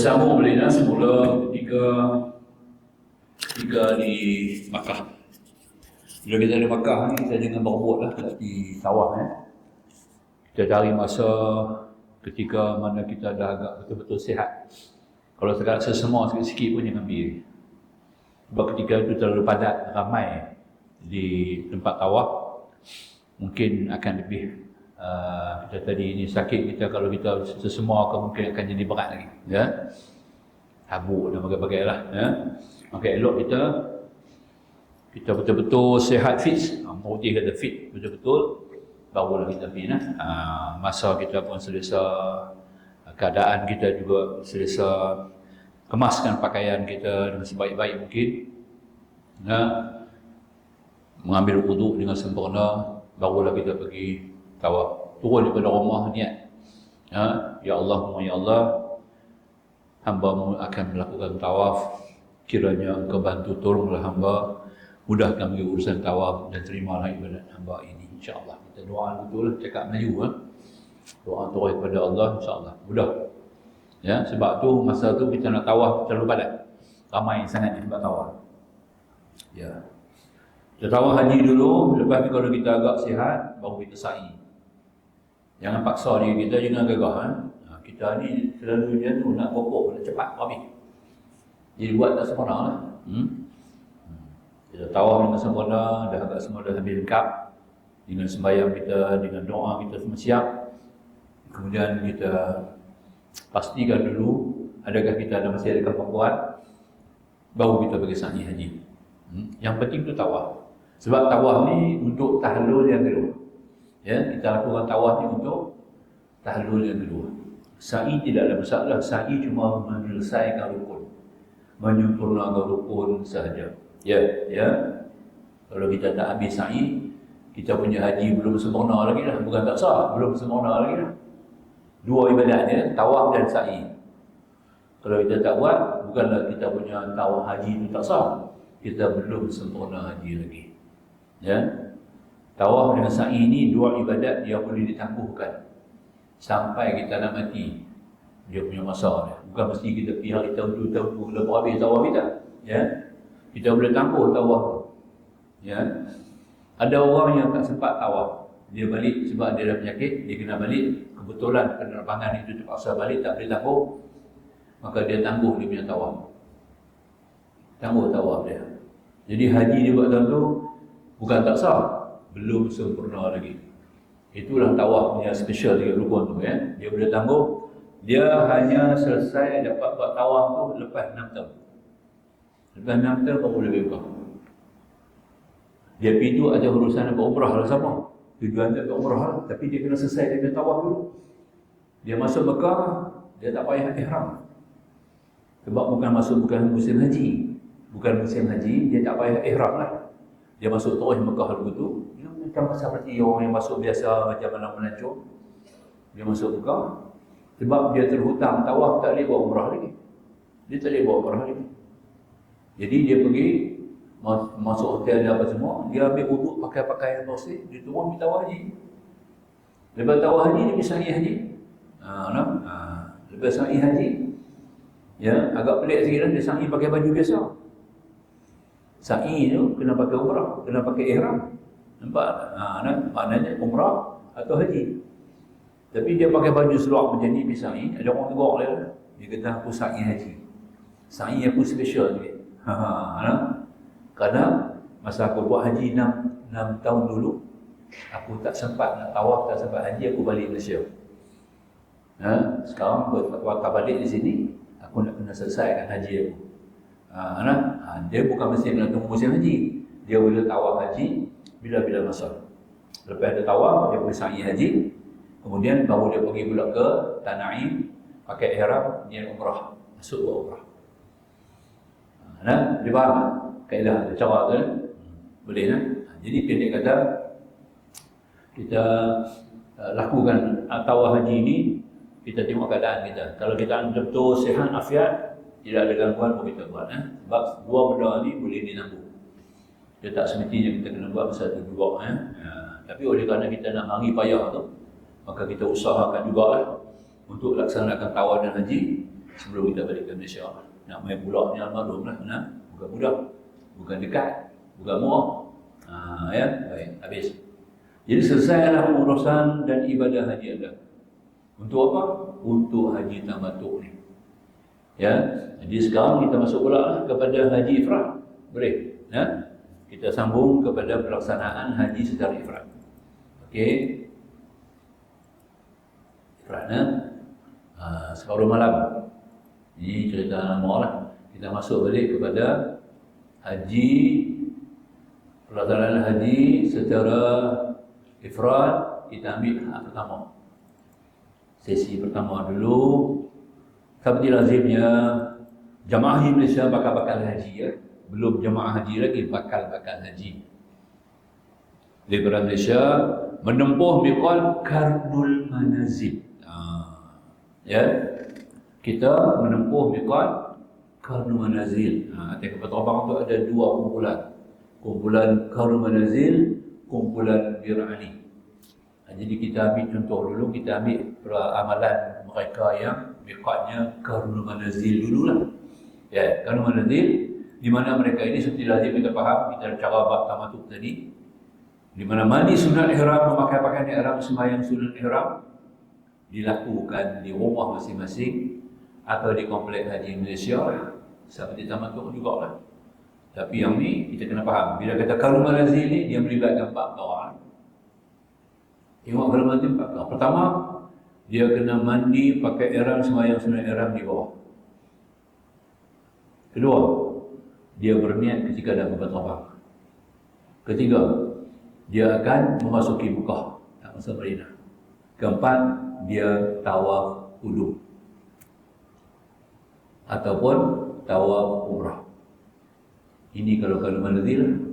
sambung balik semula ketika di Makkah. Bila kita di Makkah ni, kita jangan berebut lah di tawaf Kita cari masa ketika mana kita dah agak betul-betul sihat. Kalau terasa semua sikit-sikit pun jangan ambil. Sebab ketika itu terlalu padat, ramai di tempat tawaf, mungkin akan lebih kita tadi ni sakit kita, kalau kita sesemua mungkin akan jadi berat lagi, ya, habuk dan bagai-bagai lah, ya. Maka elok kita betul-betul sihat, fit, Mauti kata fit betul-betul, barulah kita pergi masa kita pun selesa, keadaan kita juga selesa, kemaskan pakaian kita dengan sebaik-baik mungkin, ya, mengambil wuduk dengan sempurna, barulah kita pergi tawaf. Turun daripada rumah niat, ya Allah, ya Allah, hamba-Mu akan melakukan tawaf, kiranya Engkau bantu tolonglah hamba, mudahkan bagi urusan tawaf dan terimalah ibadat hamba ini, insya-Allah. Kita doa betul lah, cakap Melayu, doa terus kepada Allah, insya-Allah mudah, ya. Sebab tu masa tu kita nak tawaf terlalu padat, ramai sangat di tempat tawaf, ya. Kita tawaf haji dulu, lepas tu kalau kita agak sihat baru kita sa'i. Jangan paksa diri kita, jangan gagah. Kita ni selalu dia tu nak pokok, nak cepat habis. Jadi buat tak sempurna lah. Kita tawaf dengan sempurna, dah agak semua dah habis lengkap. Dengan sembahyang kita, dengan doa kita semua siap. Kemudian kita pastikan dulu adakah kita masih ada kemampuan, baru kita pergi sa'i haji. Yang penting tu tawaf. Sebab tawaf ni untuk tahallul yang kedua. Ya, kita lakukan tawaf ni untuk tahallul yang kedua. Sa'i tidak ada masalah, sa'i cuma menyelesaikan rukun, menyempurnakan rukun sahaja. Ya. Kalau kita tak habis sa'i, kita punya haji belum sempurna lagi dah, bukan tak sah, belum sempurna lagi dah. Dua ibadat dia, tawaf dan sa'i. Kalau kita tak buat, bukanlah kita punya tawaf haji itu tak sah, kita belum sempurna haji lagi. Ya. Tawaf dengan sa'i ini dua ibadat yang boleh ditangguhkan sampai kita nak mati. Dia punya masa dia. Bukan mesti kita pergi hari tahun tu lepas habis tawaf kita. Ya. Kita boleh tangguh tawaf tu. Ya. Ada orang yang tak sempat tawaf. Dia balik sebab dia ada penyakit, dia kena balik. Kebetulan penerbangan itu terpaksa balik, tak boleh tangguh. Maka dia tangguh dia punya tawaf. Tangguh tawaf dia. Jadi haji dia buat tahun tu bukan tak sah, belum sempurna lagi. Itulah tawaf punya special dia rukun tu, ya. Dia boleh tangguh, dia hanya selesai dapat buat tawaf tu lepas 6 tahun. Lepas 6 tahun baru boleh buka. Dia pergi tu ada urusan buat umrah lah sama. Tujuan dia buat umrah lah, tapi dia kena selesai dia tawaf dulu. Dia masuk Mekah, dia tak payah ihram. Sebab bukan musim haji. Bukan musim haji, dia tak payah ihram lah. Dia masuk terus Mekah dulu tu. Dia macam seperti orang yang masuk biasa macam mana melancong. Dia masuk Mekah. Sebab dia terhutang tawaf, tak boleh buat umrah lagi. Dia tak boleh buat umrah lagi. Jadi dia pergi masuk hotel dia apa semua, dia ambil wuduk pakai pakaian bersih, dia turun pergi tawaf haji. Lepas tawaf haji dia pergi sa'i haji. Lepas sa'i haji, ya, agak pelik sikit lah, dia sa'i pakai baju biasa. Sa'i tu kena pakai umrah, kena pakai ihram. Nampak? Maknanya umrah atau haji. Tapi dia pakai baju seluar macam ni pergi sa'i, ada orang tegur dia. Dia kata aku sa'i haji. Sa'i aku special sikit. Kerana masa aku buat haji 6 tahun dulu, aku tak sempat nak tawaf, tak sempat haji, aku balik Malaysia. Sekarang waktu balik di sini, aku nak kena selesaikan haji aku. Dia bukan mesti kena tunggu musim haji. Dia boleh tawaf haji bila-bila masa. Lepas dia tawaf, dia pergi sa'i haji. Kemudian baru dia pergi pula ke Tana'im, pakai ihram, niat umrah, masuk buat umrah. Dia faham kaedah cara tu, boleh kan? Jadi pendek kata, kita lakukan tawaf haji ini, kita tengok keadaan kita. Kalau kita betul sihat, afiat, tidak ada gangguan, pun kita buat. Sebab dua benda ni boleh dinanggung. Dia tak semestinya kita kena buat masa tu juga. Tapi oleh kerana kita nak mari payah tu, maka kita usahakan juga untuk laksanakan tawaf dan haji sebelum kita balik ke Malaysia. Nak main pulau ni maklum lah, bukan mudah, bukan dekat, bukan murah. Ya, baik, habis. Jadi selesailah urusan dan ibadah haji anda. Untuk apa? Untuk haji tamattu ni. Ya, jadi sekarang kita masuk pula lah kepada haji ifrad. Boleh? Ya? Kita sambung kepada pelaksanaan haji secara ifrad. Okey. Ifrad separuh malam. Ini cerita lama lah. Kita masuk balik kepada haji, pelaksanaan haji secara ifrad. Kita ambil pertama. Sesi pertama dulu. Seperti lazimnya jamaah haji Malaysia bakal haji ya. Belum jamaah haji lagi, bakal haji. Daripada Malaysia menempuh miqat Karnul Manazil. Ya. Kita menempuh miqat Karnul Manazil. Atas kapal terbang tu ada dua kumpulan. Kumpulan Karnul Manazil, kumpulan Bir Ali. Jadi kita ambil contoh dulu, kita ambil amalan mereka yang miqatnya Karnul Manazil dululah. Ya, Karnul Manazil di mana mereka ini seperti lazim kita faham kita cara bab tamattu tadi, di mana mandi sunat ihram, memakai pakaian ihram, sembahyang sunat ihram dilakukan di rumah masing-masing atau di kompleks haji Malaysia seperti tamattu jugalah. Tapi yang ni kita kena faham, bila kata Karnul Manazil ni dia melibatkan 4 perkara. Tengok Karnul Manazil 4 perkara. Pertama, dia kena mandi pakai ihram, sembahyang sunat ihram di bawah. Kedua, dia berniat ketika dah berterbang. Ketiga, dia akan memasuki Mekah, tak masuk Madinah. Keempat, dia tawaf qudum ataupun tawaf umrah. Ini kalau Manazil.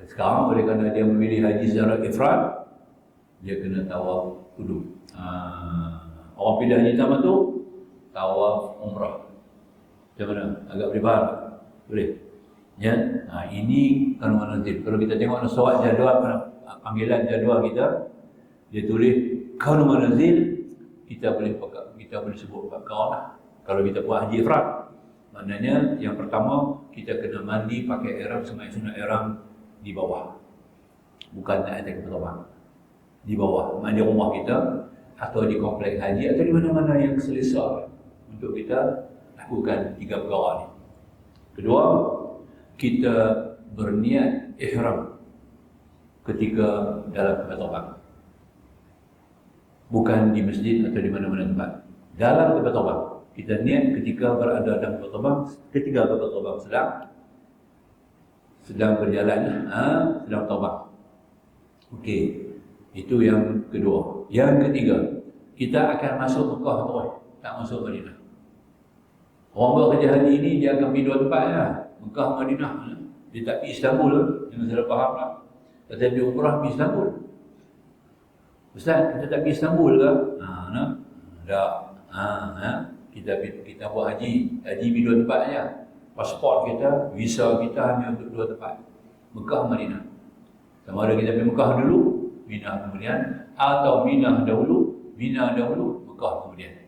Sekarang oleh kerana dia memilih haji secara ifrad, dia kena tawaf qudum. Orang pilih haji tamattu, tawaf umrah. Macam mana? Agak boleh faham? Boleh? Ya, ini Karnul Manazil. Kalau kita tengok surat jadual, panggilan jadual kita, dia tulis Karnul Manazil, kita boleh sebut perkara lah. Kalau kita buat haji ifrad, maknanya yang pertama kita kena mandi pakai ihram, sembahyang sunat ihram di bawah, bukan di atas kapal terbang, di bawah, mandi rumah kita atau di kompleks haji atau di mana-mana yang selesa untuk kita lakukan 3 perkara ni. Kedua, kita berniat ihram ketika dalam kapal terbang, bukan di masjid atau di mana-mana tempat. Dalam kapal terbang, kita niat ketika berada dalam kapal terbang, ketika kapal terbang sedang berjalan, sedang terbang. Okey, itu yang kedua. Yang ketiga, kita akan masuk Mekah terus, tak masuk Madinah. Orang buat kerja haji ini dia akan pergi 2 tempat ya. Mekah, Madinah. Dia tak pergi Istanbul, jangan salah faham lah. Kata dia umrah pergi Istanbul. Ustaz, kita tak pergi Istanbul ke? Tak. Kita buat haji pergi 2 tempat saja. Pasport kita, visa kita hanya untuk 2 tempat. Mekah, Madinah. Sama ada kita pergi Mekah dulu, Mina kemudian, atau Mina dahulu, Mekah kemudian.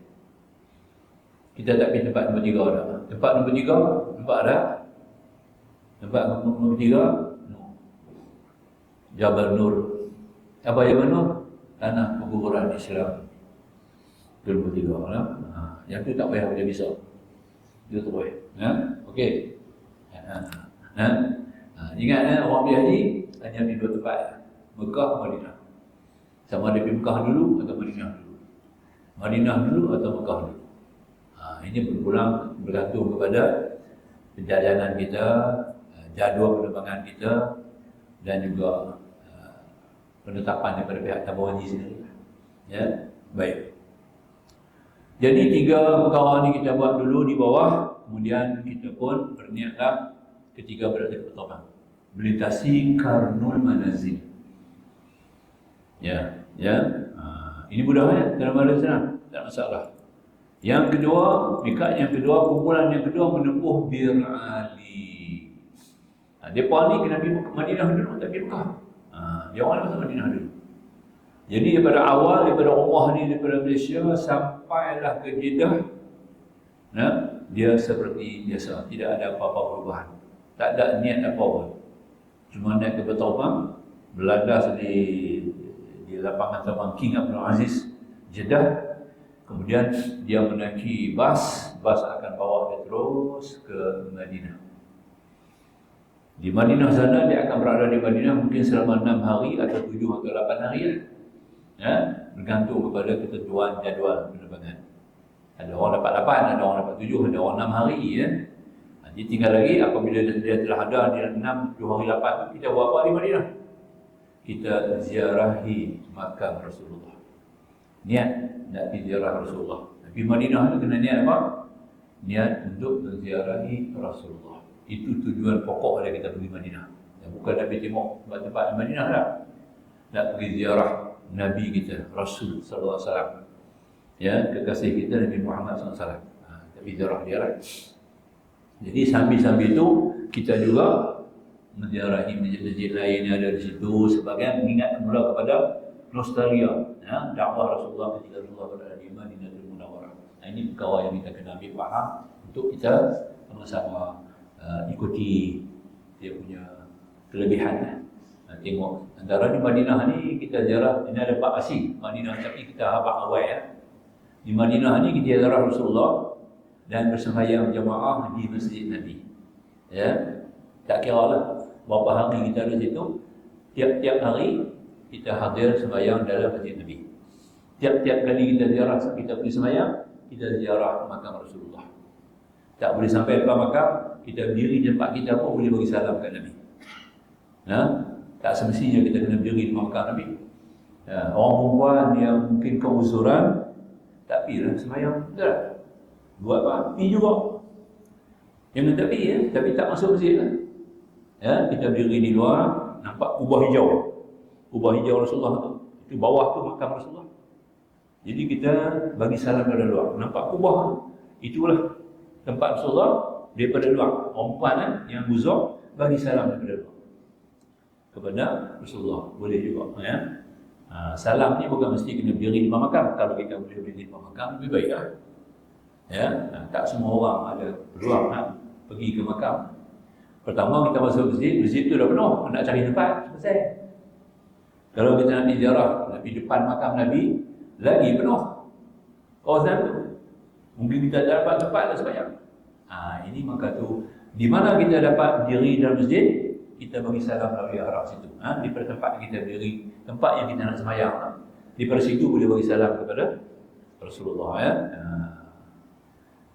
Kita tak pergi tempat nombor 3 dah. Tempat nombor 3, nampak dah? Tempat nombor 3, Jabal Nur. Apa Jabal Nur? Tanah perkuburan Islam. Itu nombor 3 lah. Yang tu tak payah macam visa. Itu tu boleh. Okey. Ingat orang pergi haji hanya di 2 tempat. Mekah, Madinah. Sama ada pergi Mekah dulu atau Madinah dulu. Madinah dulu atau Mekah dulu. Ini berpulang bergantung kepada perjalanan kita, jadual penerbangan kita dan juga penetapan daripada pihak tabung haji sendiri. Ya, baik. Jadi 3 perkara ni kita buat dulu di bawah, kemudian kita pun berniatlah ketika berada di terbang melintasi Karnul Manazil. Ya. Ini mudah ya, dalam bahasa senang, tak masalah. Yang kedua, miqat yang kedua, kumpulan yang kedua menempuh Bir Ali. Depa ni kena pergi Madinah dulu, tak pergi Mekah. Dia orang masuk Madinah dulu. Jadi daripada awal, daripada rumah ni, daripada Malaysia sampailah ke Jeddah, Dia seperti biasa, tidak ada apa-apa perubahan, tak ada niat apa-apa, cuma naik ke Bertaubang, berlandas di lapangan terbang King Abdul Aziz, Jeddah. Kemudian dia menaiki bas akan bawa dia terus ke Madinah. Di Madinah sana dia akan berada di Madinah mungkin selama 6 hari atau 7 atau 8 hari bergantung kepada ketentuan jadual penerbangan. Ada orang dapat 8, ada orang dapat 7, ada orang 6 hari Jadi tinggal lagi apabila dia telah ada di 6, 7 hari 8 kita buat apa di Madinah? Kita ziarahi makam Rasulullah. Niat nak pergi ziarah Rasulullah. Tapi Madinah itu kena niat apa? Niat untuk menziarahi Rasulullah. Itu tujuan pokok dia kita pergi Madinah. Bukan nak pergi tengok tempat-tempat di Madinah dah. Nak pergi ziarah Nabi kita, Rasul sallallahu alaihi wasallam. Kekasih kita Nabi Muhammad sallallahu alaihi wasallam. Tapi ziarah dia lah. Jadi sambil-sambil itu kita juga menziarahi masjid-masjid lain yang ada di situ sebagai mengingat semula kepada nostalgia dakwah Rasulullah ketika Rasulullah berada di Madinatul Munawwarah. Ini perkara yang kita kena ambil faham untuk kita sama-sama ikuti dia punya kelebihan. Tengok antara di Madinah ni kita ziarah, ini ada Pak Asy Madinah, tapi kita habaq awal Di Madinah ni kita ziarah Rasulullah dan bersembahyang jemaah di Masjid Nabi. Tak kira lah berapa hari kita ada situ, tiap-tiap hari kita hadir sembahyang dalam Masjid Nabi. Tiap-tiap kali kita ziarah, kita pergi sembahyang, kita ziarah makam Rasulullah. Tak boleh sampai depan makam, kita berdiri di tempat kita pun boleh bagi salam kat Nabi. Tak semestinya kita kena berdiri di makam Nabi. Orang perempuan yang mungkin keuzuran, tak pergi lah sembahyang, betul tak? Buat apa? Pergi juga. Jangan tak pergi tapi tak masuk masjid lah. Kita berdiri di luar, nampak kubah hijau. Kubah hijau Rasulullah tu, itu bawah tu makam Rasulullah. Jadi kita bagi salam dari luar. Nampak kubah tu, itulah tempat Rasulullah daripada luar. Orang perempuan yang buzuk bagi salam daripada luar kepada Rasulullah. Boleh juga salam ni bukan mesti kena berdiri di makam. Kalau kita boleh berdiri di makam, lebih baik lah. Tak semua orang ada peluang pergi ke makam. Pertama kita masuk masjid tu dah penuh, nak cari tempat selesai. Kalau kita nak pergi ziarah, nak pergi depan makam Nabi, lagi penuh kawasan tu. Mungkin kita tak dapat tempat nak sembahyang. Ini maka tu, di mana kita dapat diri dalam masjid, kita bagi salam melalui arah situ. Di tempat kita berdiri, tempat yang kita nak sembahyang, di situ boleh bagi salam kepada Rasulullah.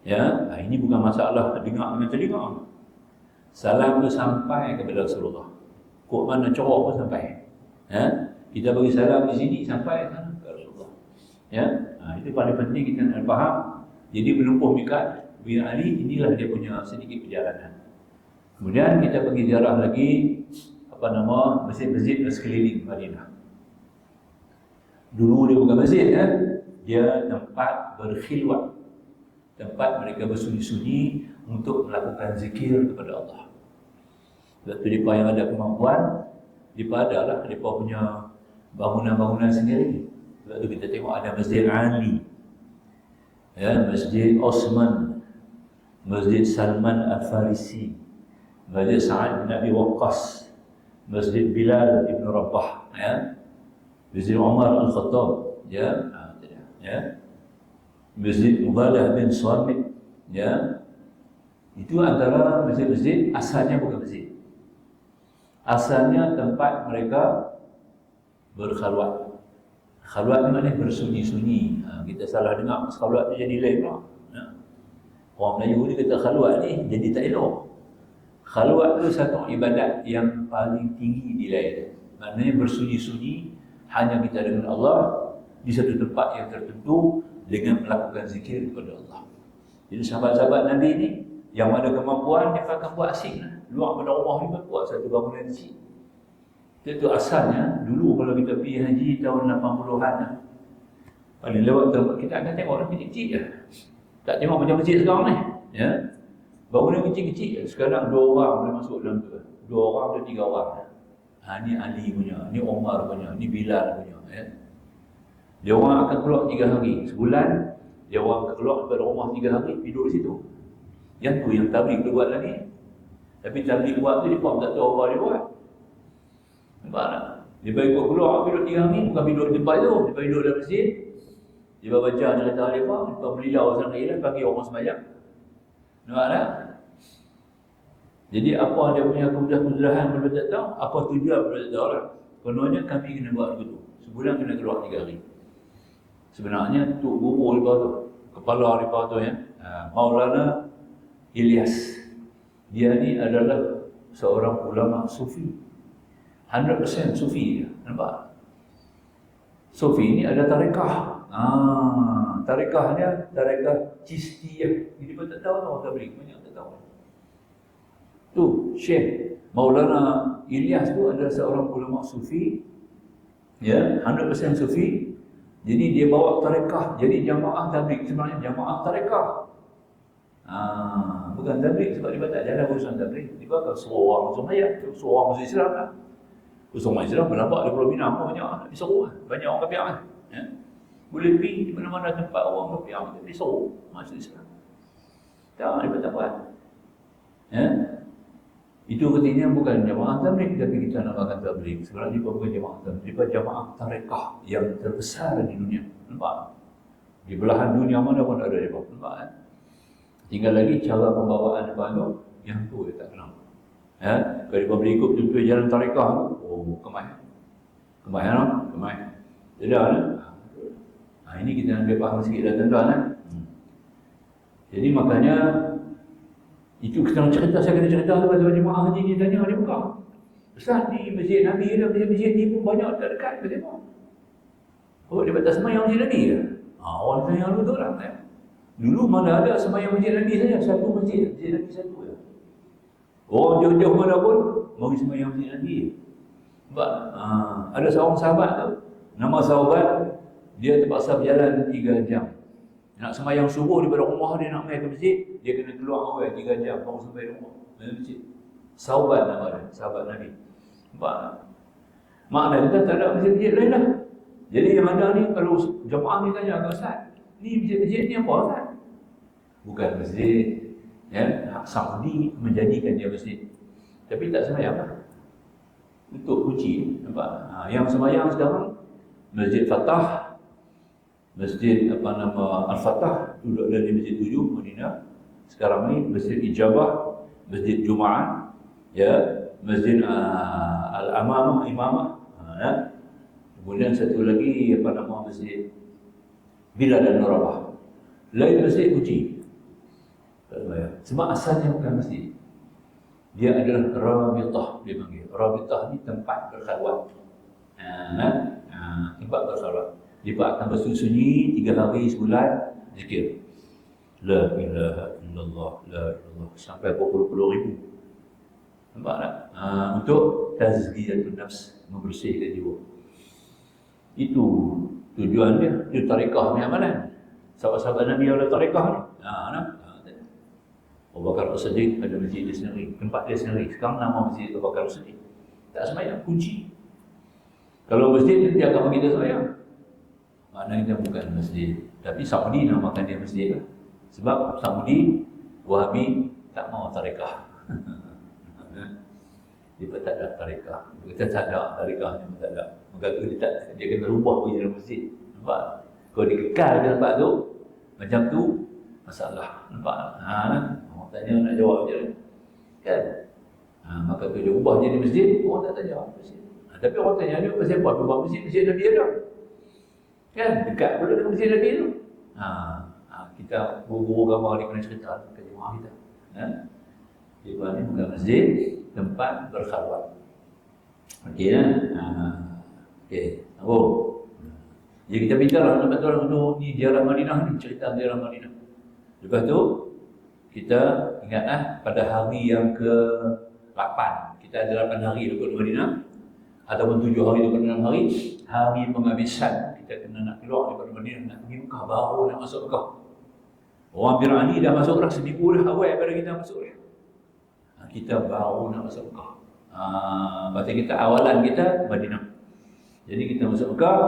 Ini bukan masalah dengar dengan telinga. Salam tu sampai kepada Rasulullah. Kok mana corok pun sampai. Kita bagi salam di sini sampai sana ke Rasulullah. Itu paling penting kita nak faham. Jadi menempuh mikat bin Ali, inilah dia punya sedikit perjalanan. Kemudian kita pergi ziarah lagi masjid-masjid sekeliling Madinah. Dulu dia bukan masjid, dia tempat berkhilwat, tempat mereka bersunyi-sunyi untuk melakukan zikir kepada Allah. Waktu mereka yang ada kemampuan, mereka adalah mereka punya bangunan-bangunan sendiri. Waktu kita tengok ada Masjid Ali, Masjid Osman, Masjid Salman Al-Farisi, Masjid Sa'ad bin Abi Waqqas, Masjid Bilal ibn Rabah, Masjid Umar Al-Khattab, Masjid Mubadah bin Suamit, itu antara masjid-masjid asalnya bukan masjid. Asalnya tempat mereka berkhalwat. Khalwat ni maknanya bersunyi-sunyi. Kita salah dengar khalwat tu jadi lain pula. Orang Melayu ni kata khalwat ni jadi tak elok. Khalwat tu satu ibadat yang paling tinggi nilai dia. Maknanya bersunyi-sunyi hanya kita dengan Allah di satu tempat yang tertentu dengan melakukan zikir kepada Allah. Jadi sahabat-sahabat Nabi ni yang ada kemampuan, dia akan buat asing lah. Luar pada rumah ni buat satu bangunan kecil. Itu asalnya, dulu kalau kita pergi haji tahun 80-an paling lewat tempat kita akan tengok orang kecil-kecil je. Tak tengok macam masjid sekarang ni. Bangunan kecil-kecil. Sekarang 2 orang boleh masuk dalam tu. 2 orang atau 3 orang. Ni Ali punya, ni Omar punya, ni Bilal punya. Dia orang akan keluar 3 hari. Sebulan Dia orang keluar daripada rumah 3 hari, tidur di situ. Yang tu yang tabligh tu buat lagi. Tapi tabligh buat tu, dia pun tak tahu apa dia buat. Nampak tak? Dia bagi keluar, duduk 3 hari, bukan duduk di tempat tu. Dia duduk dalam masjid. Dia baca cerita dia pun, dia beliau sana ialah bagi orang sembahyang. Nampak tak? Jadi apa dia punya kemudahan-kemudahan benda tak tahu, apa tujuan benda tak tahu lah. Kononnya kami kena buat begitu. Sebulan kena keluar 3 hari. Sebenarnya Tok Guru mereka tu, kepala mereka tu ya, Maulana Ilyas. Dia ni adalah seorang ulama sufi. 100% sufi dia. Nampak? Sufi ni ada tarekah. Tarekahnya tarekah Chistiyah. Jadi pun tak tahu orang tabligh, banyak tak tahu. Tu Syekh Maulana Ilyas tu adalah seorang ulama sufi. Ya, 100% sufi. Jadi dia bawa tarekah, jadi jamaah tabligh sebenarnya jamaah tarekah. Bukan tabligh sebab dia tak jalan urusan tabligh. Dia bakal suruh orang sembahyang, suruh orang masuk Islam lah. Usul Islam berlambat di Pulau Pinang pun banyak disuruh. Banyak orang kafir kan. Ya. Boleh pergi di mana-mana tempat orang kafir disuruh masuk Islam. Tak, dia tak buat. Ya. Itu artinya bukan jamaah tabligh, tapi kita namakan tabligh. Sebenarnya dia bukan jamaah tabligh, dia jamaah tarekah yang terbesar di dunia. Nampak? Di belahan dunia mana pun ada dia. Nampak kan? Tinggal lagi cara pembawaan apa tu, yang tu dia tak kenal. Ya, kalau dia beri ikut tu jalan tarekah tu, kemai. Kemai lah, kemai. Jadi ini kita ambil faham sikit dah tuan-tuan kan. Jadi makanya itu kita cerita, saya kena cerita tu pasal jemaah haji ni tanya dia buka. Ustaz ni masjid Nabi ada, masjid ni pun banyak dekat ke tengok. Oh dia batas sembahyang masjid Nabi ke? Orang tanya dulu tu lah. Dulu mana ada sembahyang masjid Nabi saja, satu masjid Nabi satu je. Orang jauh-jauh mana pun mari sembahyang masjid Nabi. Sebab ada seorang sahabat tu, nama sahabat dia terpaksa berjalan 3 jam. Nak sembahyang subuh daripada rumah dia nak mai ke masjid, dia kena keluar awal 3 jam baru sampai rumah. Masjid. Sahabat nama dia, sahabat Nabi. Nampak? Makna kita tak ada masjid-masjid lain lah. Jadi yang ada ni kalau jemaah ni tanya ke Ustaz, ni masjid-masjid ni apa Ustaz? Bukan masjid. Ya, Saudi menjadikan dia masjid. Tapi tak sembahyang lah. Untuk kunci, nampak? Yang sembahyang sekarang Masjid Fatah, Masjid Al-Fatah duduk dari Masjid 7 Madinah. Sekarang ni Masjid Ijabah, Masjid Jumaat, ya, Masjid Al-Amamah, Imamah, ya. Kemudian satu lagi Masjid Bilal dan Rabah. Lain masjid kunci. Sebab asalnya bukan masjid. Dia adalah Rabitah, dia panggil. Rabitah ni tempat berkhalwat. Tempat berkhalwat. Dia akan bersunyi 3 hari sebulan zikir. La ilaha illallah, la ilallah, sampai berpuluh-puluh ribu. Nampak tak? Untuk tazkiyatun nafs, membersihkan jiwa. Itu tujuan dia. Dia tarekah ni amalan. Sahabat-sahabat Nabi ada tarekah ni. Abu Bakar As-Siddiq ada masjid dia sendiri, tempat dia sendiri. Sekarang nama masjid Abu Bakar As-Siddiq. Tak sembahyang, kunci. Kalau masjid dia akan bagi kita sembahyang. Maknanya kita bukan masjid. Tapi Saudi namakan dia masjid lah. Sebab Saudi, Wahabi tak mau tarekah. Dia pun tak ada tarekah. Kita tak ada tarekah, dia tak ada. Maka dia kena rubah pergi dalam masjid. Nampak? Kalau dia kekal di tempat tu, macam tu, masalah. Nampak? Orang tanya nak jawab je. Kan? Maka tu dia ubah jadi masjid, orang tak tanya masjid. Tapi orang tanya dia, pasal apa ubah masjid? Masjid Nabi ada. Kan? Dekat pula dengan masjid Nabi tu. Kita guru-guru agama ni kena cerita ke jemaah kita. Dia ni bukan masjid, tempat berkhalwat. Okey kan? Okey. Apa? Jadi kita bincang tempat orang duduk ni ziarah Madinah ni, cerita ziarah Madinah. Lepas tu kita ingatlah pada hari yang ke-8, kita ada 8 hari duduk di Madinah ataupun 7 hari duduk di 6 hari, hari penghabisan kita kena nak keluar daripada Madinah nak pergi Mekah, baru nak masuk Mekah. Orang Pirani dah masuk dah, seminggu dah awal pada kita masuk dah. Kita baru nak masuk Mekah. Pasal kita awalan kita Madinah. Jadi kita masuk Mekah,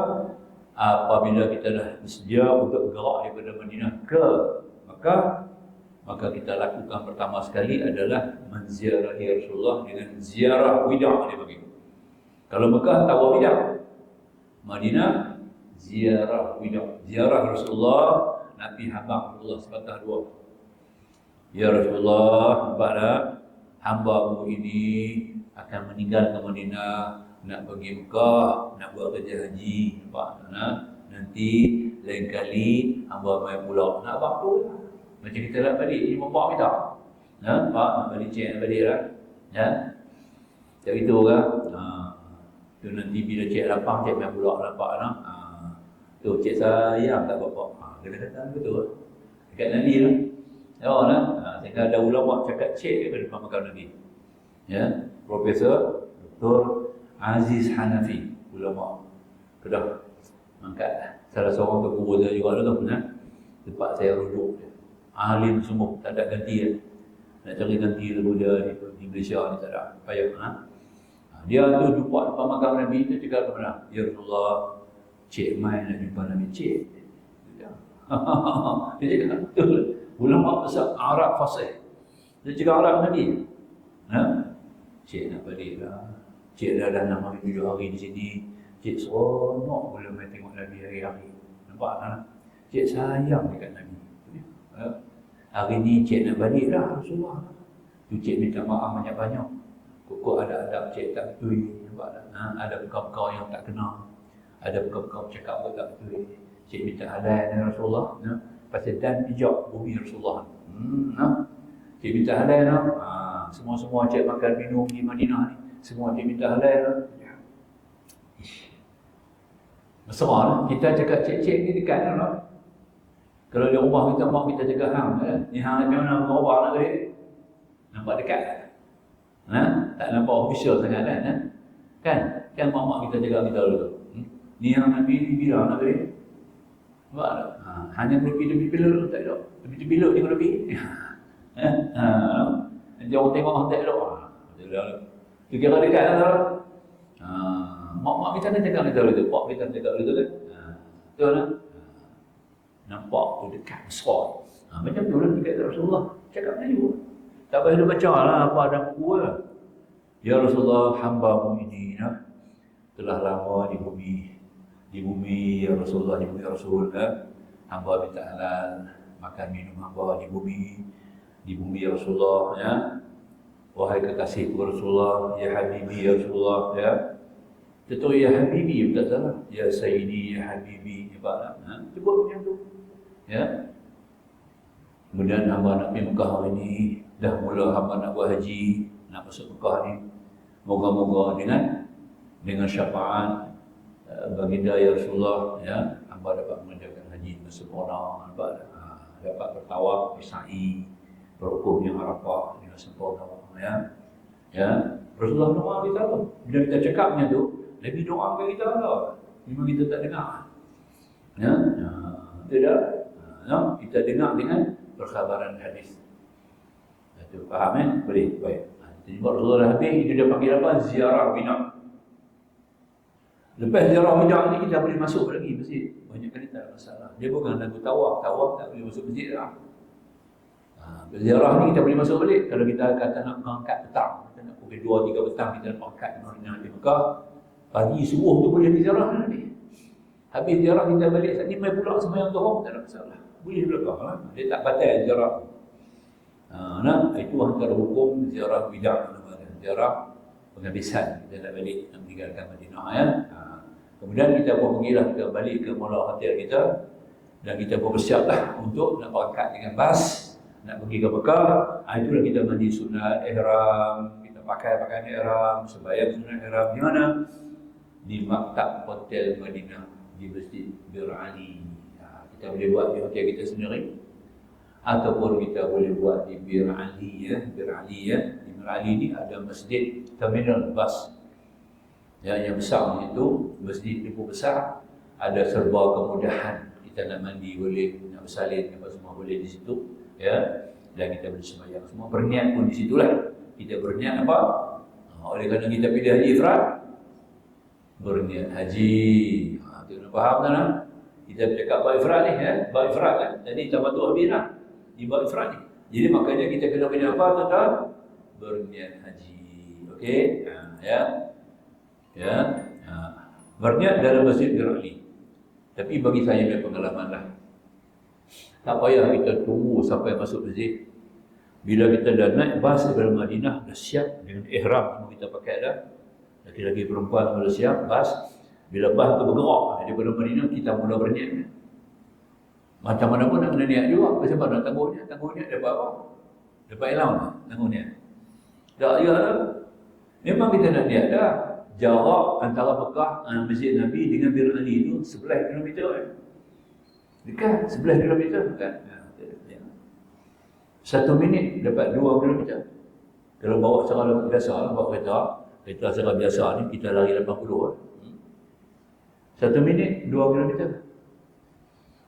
apabila kita dah bersedia untuk gerak daripada Madinah ke Makkah, maka kita lakukan pertama sekali adalah menziarahi Rasulullah dengan ziarah wida' dia bagi. Kalau Mekah tawaf wida', Madinah ziarah wida'. Ziarah Rasulullah, Nabi hamba Rasulullah sepatah dua. Ya Rasulullah, nampaklah hamba-Mu ini akan meninggal ke Madinah, nak pergi Mekah, nak buat kerja haji, nampak? Nanti lain kali hamba mai pula nak apa tu? Macam kita nak balik, ini bapak kita. Pak, nak balik cik, nak balik lah. Macam itu kan? Tu nanti bila cik lapang, cik mai pula nampak lah. Tu cik sayang tak bapak. Kena-kena betul. Dekat Nabi lah. Sehingga ada ulama cakap cik ke depan makam Nabi. Ya, Profesor Dr. Aziz Hanafi, ulama Kedah, angkat salah seorang ke guru saya juga tu, tempat saya rujuk dia. Alim sungguh, tak ada ganti ya. Nak cari ganti tu dia di Malaysia ni tak ada. Payah. Dia tu jumpa depan makam Nabi tu cakap kepada, ya Rasulullah, cik mai nak jumpa Nabi cik. Dia cakap betul. Ulama besar Arab fasih. Dia cakap Arab Nabi. Cik nak balik lah. Cik dah 6 hari 7 hari di sini. Cik seronok boleh main tengok Nabi hari-hari. Nampak tak? Cik sayang dekat Nabi. Hari ni cik nak balik dah Rasulullah. Tu cik minta maaf banyak-banyak. Kok ada cik tak betul. Nampak tak? Ada perkara-perkara yang tak kena. Ada perkara-perkara cakap pun tak betul. Cik minta halal dengan Rasulullah. Pasal dan pijak bumi Rasulullah. Cik minta halal. Semua-semua cik makan minum di Madinah ni, semua cik minta halal. Mesra lah. Kita cakap cik-cik ni dekat lah. Kalau di rumah kita, mak kita cakap ni hang macam mana berubah nak balik. Nampak dekat. Tak nampak official sangat kan? Kan mak kita cakap kita dulu. Ni hang Nabi ni bila nak balik. Nampak tak? Hanya lebih pilih tak ada. Lebih pilih tengok lebih. Nanti orang tengok orang tak elok. Dia kira dekat lah tak? Mak kita kan cakap kita dulu. Pak kita cakap dulu kan? Betul lah. Nampak tu dekat mesra. Macam tu lah dekat Rasulullah. Cakap Melayu. Tak payah dia baca lah apa ada buku lah. Ya Rasulullah, hamba-Mu ini telah lama di bumi. Di bumi ya Rasulullah, di bumi Rasul. Hamba minta halal, makan minum hamba di bumi ya Rasulullah. Ya. Wahai kekasihku Rasulullah, ya Habibi ya Rasulullah. Ya. Tentu ya Habibi, tak salah. Ya Sayyidi, ya Habibi. Cuba macam tu. Ya. Kemudian hamba nak pergi Mekah hari ni, dah mula hamba nak buat haji, nak masuk Mekah ni. Moga-moga dengan syafaat baginda ya Rasulullah, ya, hamba dapat mengerjakan haji dengan sempurna, dapat bertawaf, bersa'i, berwukuf yang Arafah dengan sempurna, ya. Rasulullah doa kita apa? Bila kita cakapnya tu, Nabi doakan kita lah. Memang kita tak dengar. Ya, tidak. Kita dengar dengan perkhabaran hadis. Itu faham boleh, baik. Jadi Rasulullah habis, itu dia panggil apa? Ziarah wida'. Lepas ziarah wida' ni kita boleh masuk lagi masjid. Banyak kali tak ada masalah. Dia bukan lagu tawaf tak boleh masuk masjid lah. Ziarah ni kita boleh masuk balik. Kalau kita kata nak berangkat petang, kita nak pukul 2-3 petang kita nak berangkat di Mekah, pagi subuh tu boleh pergi ziarah nanti. Habis ziarah kita balik, saat ni mai pula sembahyang zuhur, tak ada masalah. Boleh belakang lah. Dia tak batal ziarah. Itu antara hukum ziarah wida', ziarah penghabisan. Kita nak balik, nak meninggalkan Madinah ya. Kemudian kita pun pergilah, kita balik ke mula hotel kita dan kita pun bersiaplah untuk nak berangkat dengan bas nak pergi ke Mekah. Itulah kita mandi sunat ihram, kita pakai pakaian ihram, sembahyang sunat ihram di mana? Di maktab hotel Madinah, di Masjid Bir Ali. Kita boleh buat di hotel kita sendiri ataupun kita boleh buat di Bir Ali ya. Bir Ali ya. Di Bir Ali ni ada masjid terminal bas. Ya, yang besar itu, masjid itu besar, ada serba kemudahan. Kita nak mandi boleh, nak bersalin apa semua boleh di situ, ya. Dan kita boleh sembahyang semua. Berniat pun di situlah. Kita berniat apa? Oleh kerana kita pilih haji ifrad, berniat haji. Itu nampak Faham tak nak? Kita bercakap bab ifrad ni, bab ifrad kan. Jadi tamattu' habis di bab ifrad ni. Jadi makanya kita kena punya apa tuan-tuan? Berniat haji. Okey? Berniat dalam Masjid Ali. Tapi bagi saya punya pengalaman lah. Tak payah kita tunggu sampai masuk masjid. Bila kita dah naik bas dari Madinah, dah siap dengan ihram semua kita pakai dah. Laki-laki perempuan dah siap bas. Bila bas tu bergerak daripada Madinah, kita mula berniat. Macam mana pun nak kena niat juga. Sebab nak tangguh niat dapat apa? Dapat ilham tak? Tangguh niat. Tak payah. Memang kita nak niat dah. Jarak antara Mekah Masjid Nabi dengan Bir Ali itu 11 km kan? Dekat 11 km kan? 1 minit dapat 2 km. Kalau bawa secara biasa, bawa kereta secara biasa ni kita lari 80 kan? 1 minit 2 km.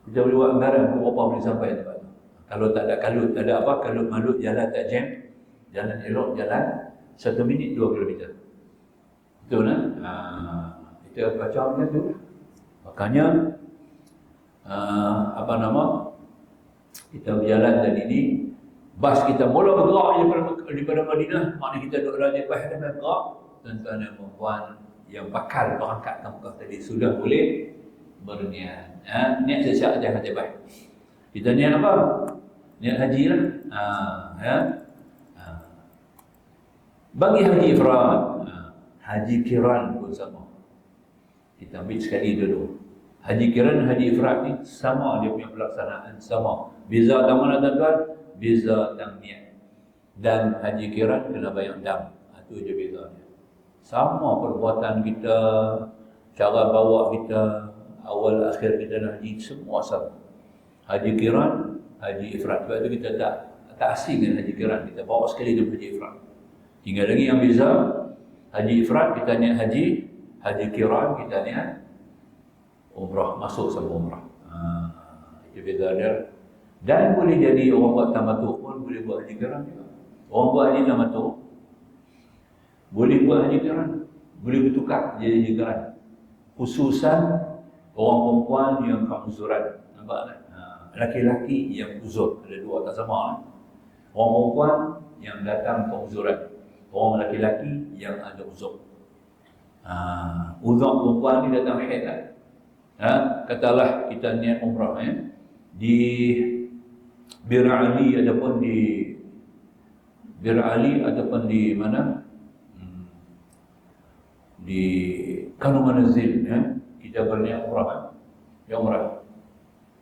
Kita boleh buat anggaran berapa boleh sampai tempat tu. Kalau tak ada kalut, tak ada apa, kalut malut, jalan tak jam, jalan elok, jalan 1 minit 2 km. Betul kan? Kita baca macam tu. Makanya kita berjalan tadi ni, bas kita mula bergerak daripada Madinah, maknanya kita duduk dalam jepah dan bergerak. Tuan-tuan dan puan yang bakal berangkat ke Mekah tadi sudah boleh berniat. Niat siap-siap aja jepah. Kita niat apa? Niat haji lah. Bagi haji ifrad, haji kiran pun sama. Kita ambil sekali dulu. Haji kiran, haji ifrad ni sama, dia punya pelaksanaan sama. Beza tak mana tuan-tuan? Beza tang niat. Dan haji kiran kena bayar dam. Itu je bezanya. Sama perbuatan kita, cara bawa kita, awal akhir kita nak haji, semua sama. Haji kiran, haji ifrad. Sebab itu kita tak asing dengan haji kiran. Kita bawa sekali dengan haji ifrad. Tinggal lagi yang beza, haji ifrad kita niat haji, haji kiran kita niat umrah, masuk sama umrah. Itu beza dia. Dan boleh jadi orang buat tamattu' pun boleh buat haji kiran juga. Orang buat haji tamattu' boleh buat haji kiran, boleh bertukar jadi haji kiran. Khususan orang perempuan yang keuzuran. Nampak tak? Laki-laki yang uzur, ada dua tak sama. Orang perempuan yang datang keuzuran. Orang lelaki yang ada uzur. Uzur perempuan ni datang haid kan? Katalah kita niat umrah di Bir Ali ataupun di mana? Di Kanu Manazil kita berniat umrah umrah.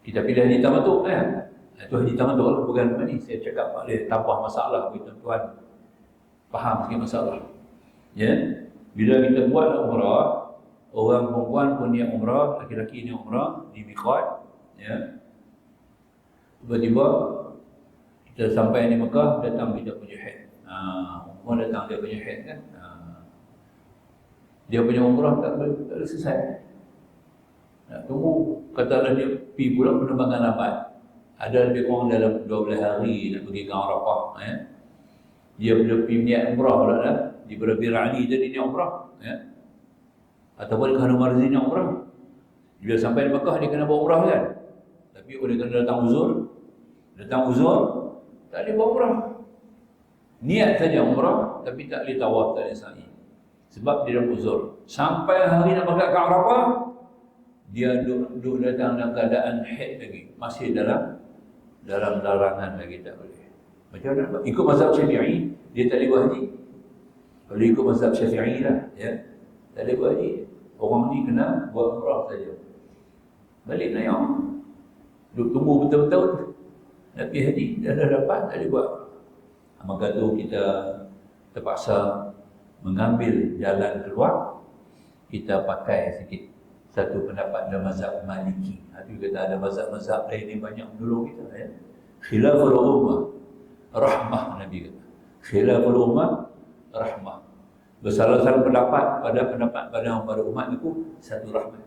Kita pilih haji tamattu' Itu haji tamattu' bukan ni saya cakap boleh tambah masalah bagi tuan-tuan. Faham sikit masalah. Bila kita buat umrah, orang perempuan pun niat umrah, laki-laki niat umrah di miqat, tiba-tiba kita sampai di Mekah, datang kita punya haid. Perempuan datang dia punya haid kan. Dia punya umrah tak boleh selesai. Nak tunggu, katalah dia pergi pula penerbangan lambat. Ada lebih kurang dalam 12 hari nak pergi ke Arafah. Dia boleh pergi niat umrah pula dah. Di Bir Ali tadi niat umrah. Ataupun Kanu Marzi niat umrah. Bila sampai di Mekah dia kena buat umrah kan. Tapi oleh kerana datang uzur, tak boleh buat umrah. Niat saja umrah, tapi tak boleh tawaf, tak boleh sa'i. Sebab dia dalam uzur. Sampai hari nak berangkat ke Arafah, dia duduk datang dalam keadaan haid lagi. Masih dalam larangan lagi, tak boleh. Macam mana? Ikut mazhab Syafi'i, dia tak boleh buat haji. Kalau ikut mazhab Syafi'i lah, tak boleh buat haji. Orang ni kena buat umrah saja. Balik nayang. Duduk tunggu betul-betul. Tapi haji, dah dapat, tak boleh buat. Maka tu kita terpaksa mengambil jalan keluar. Kita pakai sikit satu pendapat dalam mazhab Maliki. Tapi kata ada mazhab-mazhab lain ni banyak menolong kita. Khilaful ummah rahmah, Nabi kata. Khilaful ummah rahmah. Bersalah-salah pendapat pada umat itu satu rahmat.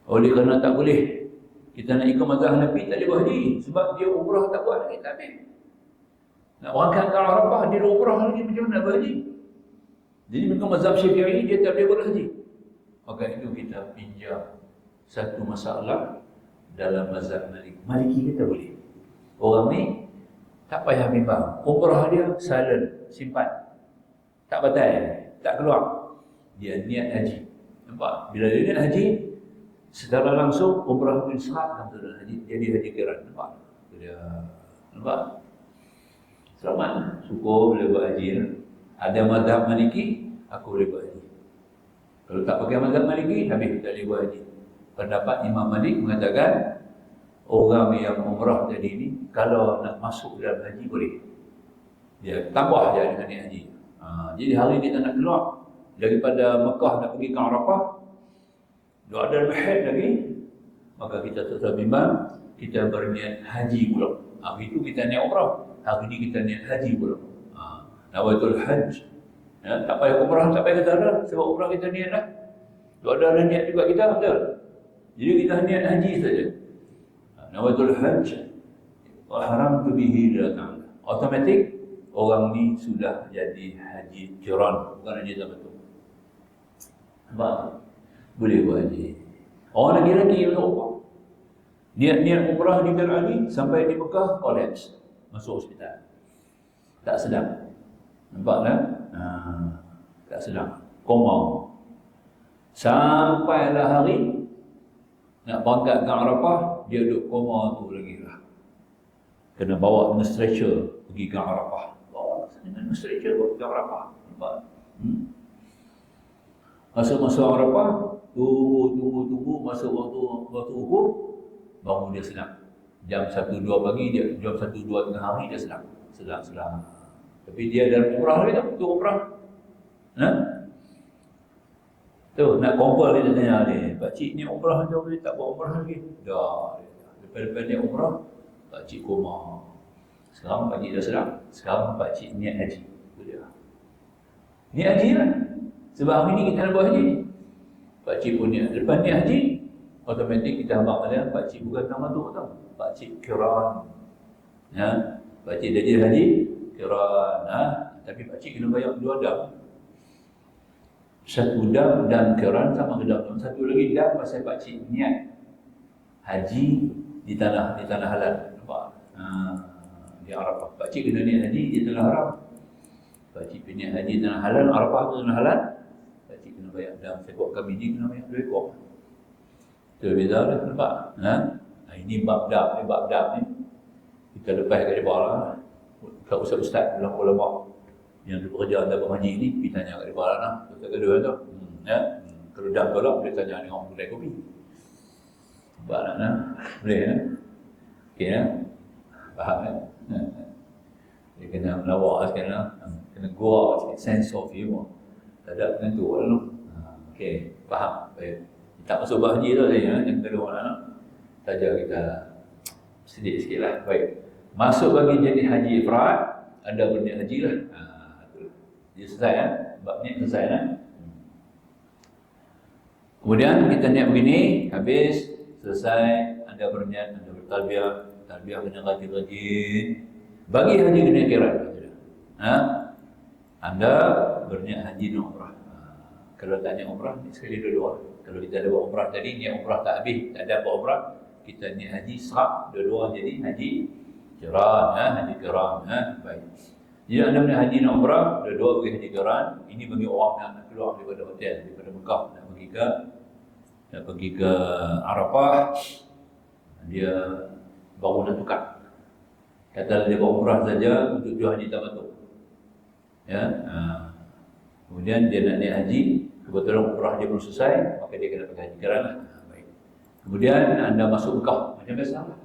Oleh kerana tak boleh kita nak ikut mazhab Nabi, tak boleh buat haji. Sebab dia umrah tak buat lagi, tak habis. Nak berangkat ke Arafah, dia umrah lagi, macam mana buat haji? Jadi dengan mazhab Syafi'i dia tak boleh buat haji. Maka itu kita pinjam satu masalah dalam mazhab Maliki kita boleh. Orang ni tak payah bimbang. Umrah dia silent, simpan. Tak batal, tak keluar. Dia niat haji. Nampak? Bila dia niat haji, secara langsung umrah itu sah dalam haji. Jadi haji kiran. Nampak? Dia nampak? Selamat. Syukur boleh buat haji. Ada mazhab Maliki, aku boleh buat haji. Kalau tak pakai mazhab Maliki, habis tak boleh buat haji. Pendapat Imam Malik mengatakan orang yang umrah tadi ni kalau nak masuk dalam haji boleh. Dia tambah je dengan niat haji. Jadi hari ni tak nak keluar daripada Mekah nak pergi ke Arafah, dia ada mahid lagi, maka kita tetap bimbang, kita berniat haji pula. Hari itu kita niat umrah, hari ni kita niat haji pula. Nawaitul hajj. Ya, tak payah umrah, tak payah kata ada, sebab umrah kita niat dah. Dia ada niat juga kita, betul. Jadi kita niat haji saja. Nawaitul hajj wa haramtu bihi la ta'ala. Automatik orang ni sudah jadi haji qiran, bukan haji tamattu. Nampak? Boleh buat haji. Orang lagi-lagi yang umrah. Niat umrah di Bir Ali sampai di Mekah collapse, masuk hospital. Tak sedap. Nampak tak? Tak sedap. Koma. Sampailah hari nak berangkat ke Arafah, dia duduk koma tu lagi lah. Kena bawa dengan stretcher pergi ke Arafah. Bawa dengan stretcher pergi ke Arafah. Nampak? Masa Arafah, tunggu masa waktu ukur, bangun dia senang. Jam 1-2 pagi, jam 1-2 tengah hari dia senang. Sedang. Tapi dia dalam umrah lagi tak? Tu umrah. Tu, nak kompol dia tanya ni, pakcik ni umrah jauh ni, tak buat umrah lagi. Dah. Lepas-lepas ni umrah, pakcik koma. Sekarang pakcik dah sedang. Sekarang pakcik niat haji. Itu dia. Niat haji lah. Sebab hari ni kita nak buat haji. Pakcik pun niat. Lepas niat haji, automatik kita habaq dia, pakcik bukan tamattu tau. Pakcik qiran. Ya. Pakcik dah jadi haji, qiran. Tapi pakcik kena bayar 2 dam. Satu dam dan qiran sama ke dam. Satu lagi dam pasal pakcik niat haji di tanah halal. Nampak? Di Arafah. Pakcik kena niat haji di tanah haram. Pakcik niat haji di tanah halal, Arafah tu tanah halal. Pakcik kena bayar dam. Sekok kami ni kena bayar 2 ekor. Itu beza lah. Nampak? Ini bab dam ni. Kita lepas kat dia lah. Ustaz-ustaz ulama yang bekerja dalam haji ni, pergi tanya kat dia lah. Ustaz kedua tu. Kalau dah tolak, boleh tanya dengan orang kedai kopi. Nampak tak? Boleh kan? Okey kan? Faham kan? Dia kena melawak sikit lah. Kena gua sikit, sense of humor. Tak ada penentu lah. Okey, faham? Baik. Tak masuk bahaji tu saja, yang kedua lah. Saja kita sedih sikit lah. Baik. Masuk bagi jadi haji ifrad, anda berniat haji lah. Dia selesai kan? Bab ni selesai kan? Kemudian kita niat begini, habis, selesai, anda berniat, anda bertalbiah kena rajin-rajin. Bagi haji kena kiran. Anda berniat haji dan umrah. Kalau tak niat umrah, ni sekali dua-dua. Kalau kita ada buat umrah tadi, niat umrah tak habis, tak ada buat umrah, kita niat haji sah, dua-dua jadi haji qiran, haji qiran. Baik. Jadi anda punya haji dan umrah, dua-dua pergi haji qiran. Ini bagi orang nak keluar daripada hotel, daripada Mekah, nak pergi ke Arafah, dia baru nak tukar. Kata dia buat umrah saja untuk tujuan haji tamattu. Ya. Kemudian dia nak niat haji, kebetulan umrah dia belum selesai, maka dia kena pergi haji qiran lah. Baik. Kemudian anda masuk Mekah, macam biasa lah.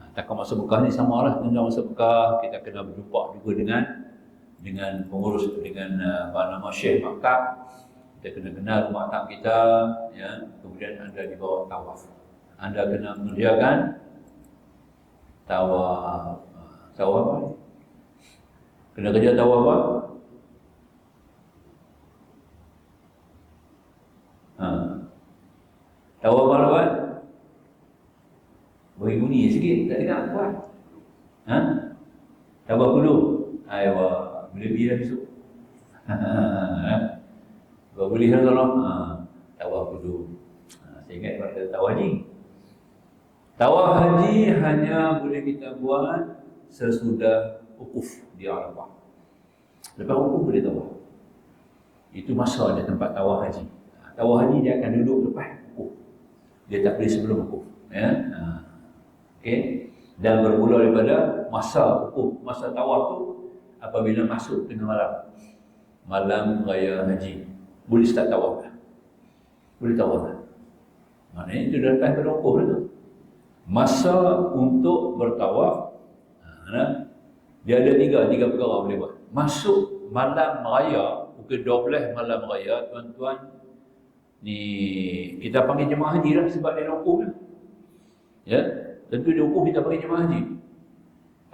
Takkan masuk Mekah ni sama lah. Anda masuk Mekah, kita kena berjumpa juga dengan pengurus, dengan Syekh Maktab. Kita kena kenal maktab kita, ya. Kemudian anda dibawa tawaf. Anda kena mengerjakan tawaf. Tawaf apa? Kena kerja tawaf apa? Tawaf apa buat? Bagi bunyi sikit, tak dengar buat. Tawaf dulu. Aywa, boleh pergi dah besok. Boleh lah tolong. Tawaf dulu. Saya ingat pada tawaf haji. Tawaf haji hanya boleh kita buat sesudah wukuf di Arafah. Lepas wukuf boleh tawaf. Itu masa dia tempat tawaf haji. Tawaf haji dia akan duduk lepas wukuf. Dia tak boleh sebelum wukuf. Ya? Okey. Dan bermula daripada masa wukuf, masa tawaf tu apabila masuk tengah malam. Malam raya haji. Boleh start tawaf dah. Boleh tawaf dah. Maknanya itu dah lepas pada wukuf dah tu. Masa untuk bertawaf, dia ada tiga perkara boleh buat. Masuk malam raya, pukul 12 malam raya, tuan-tuan, ni kita panggil jemaah haji lah sebab dia wukuf lah. Ya, tentu dia wukuf kita panggil jemaah haji.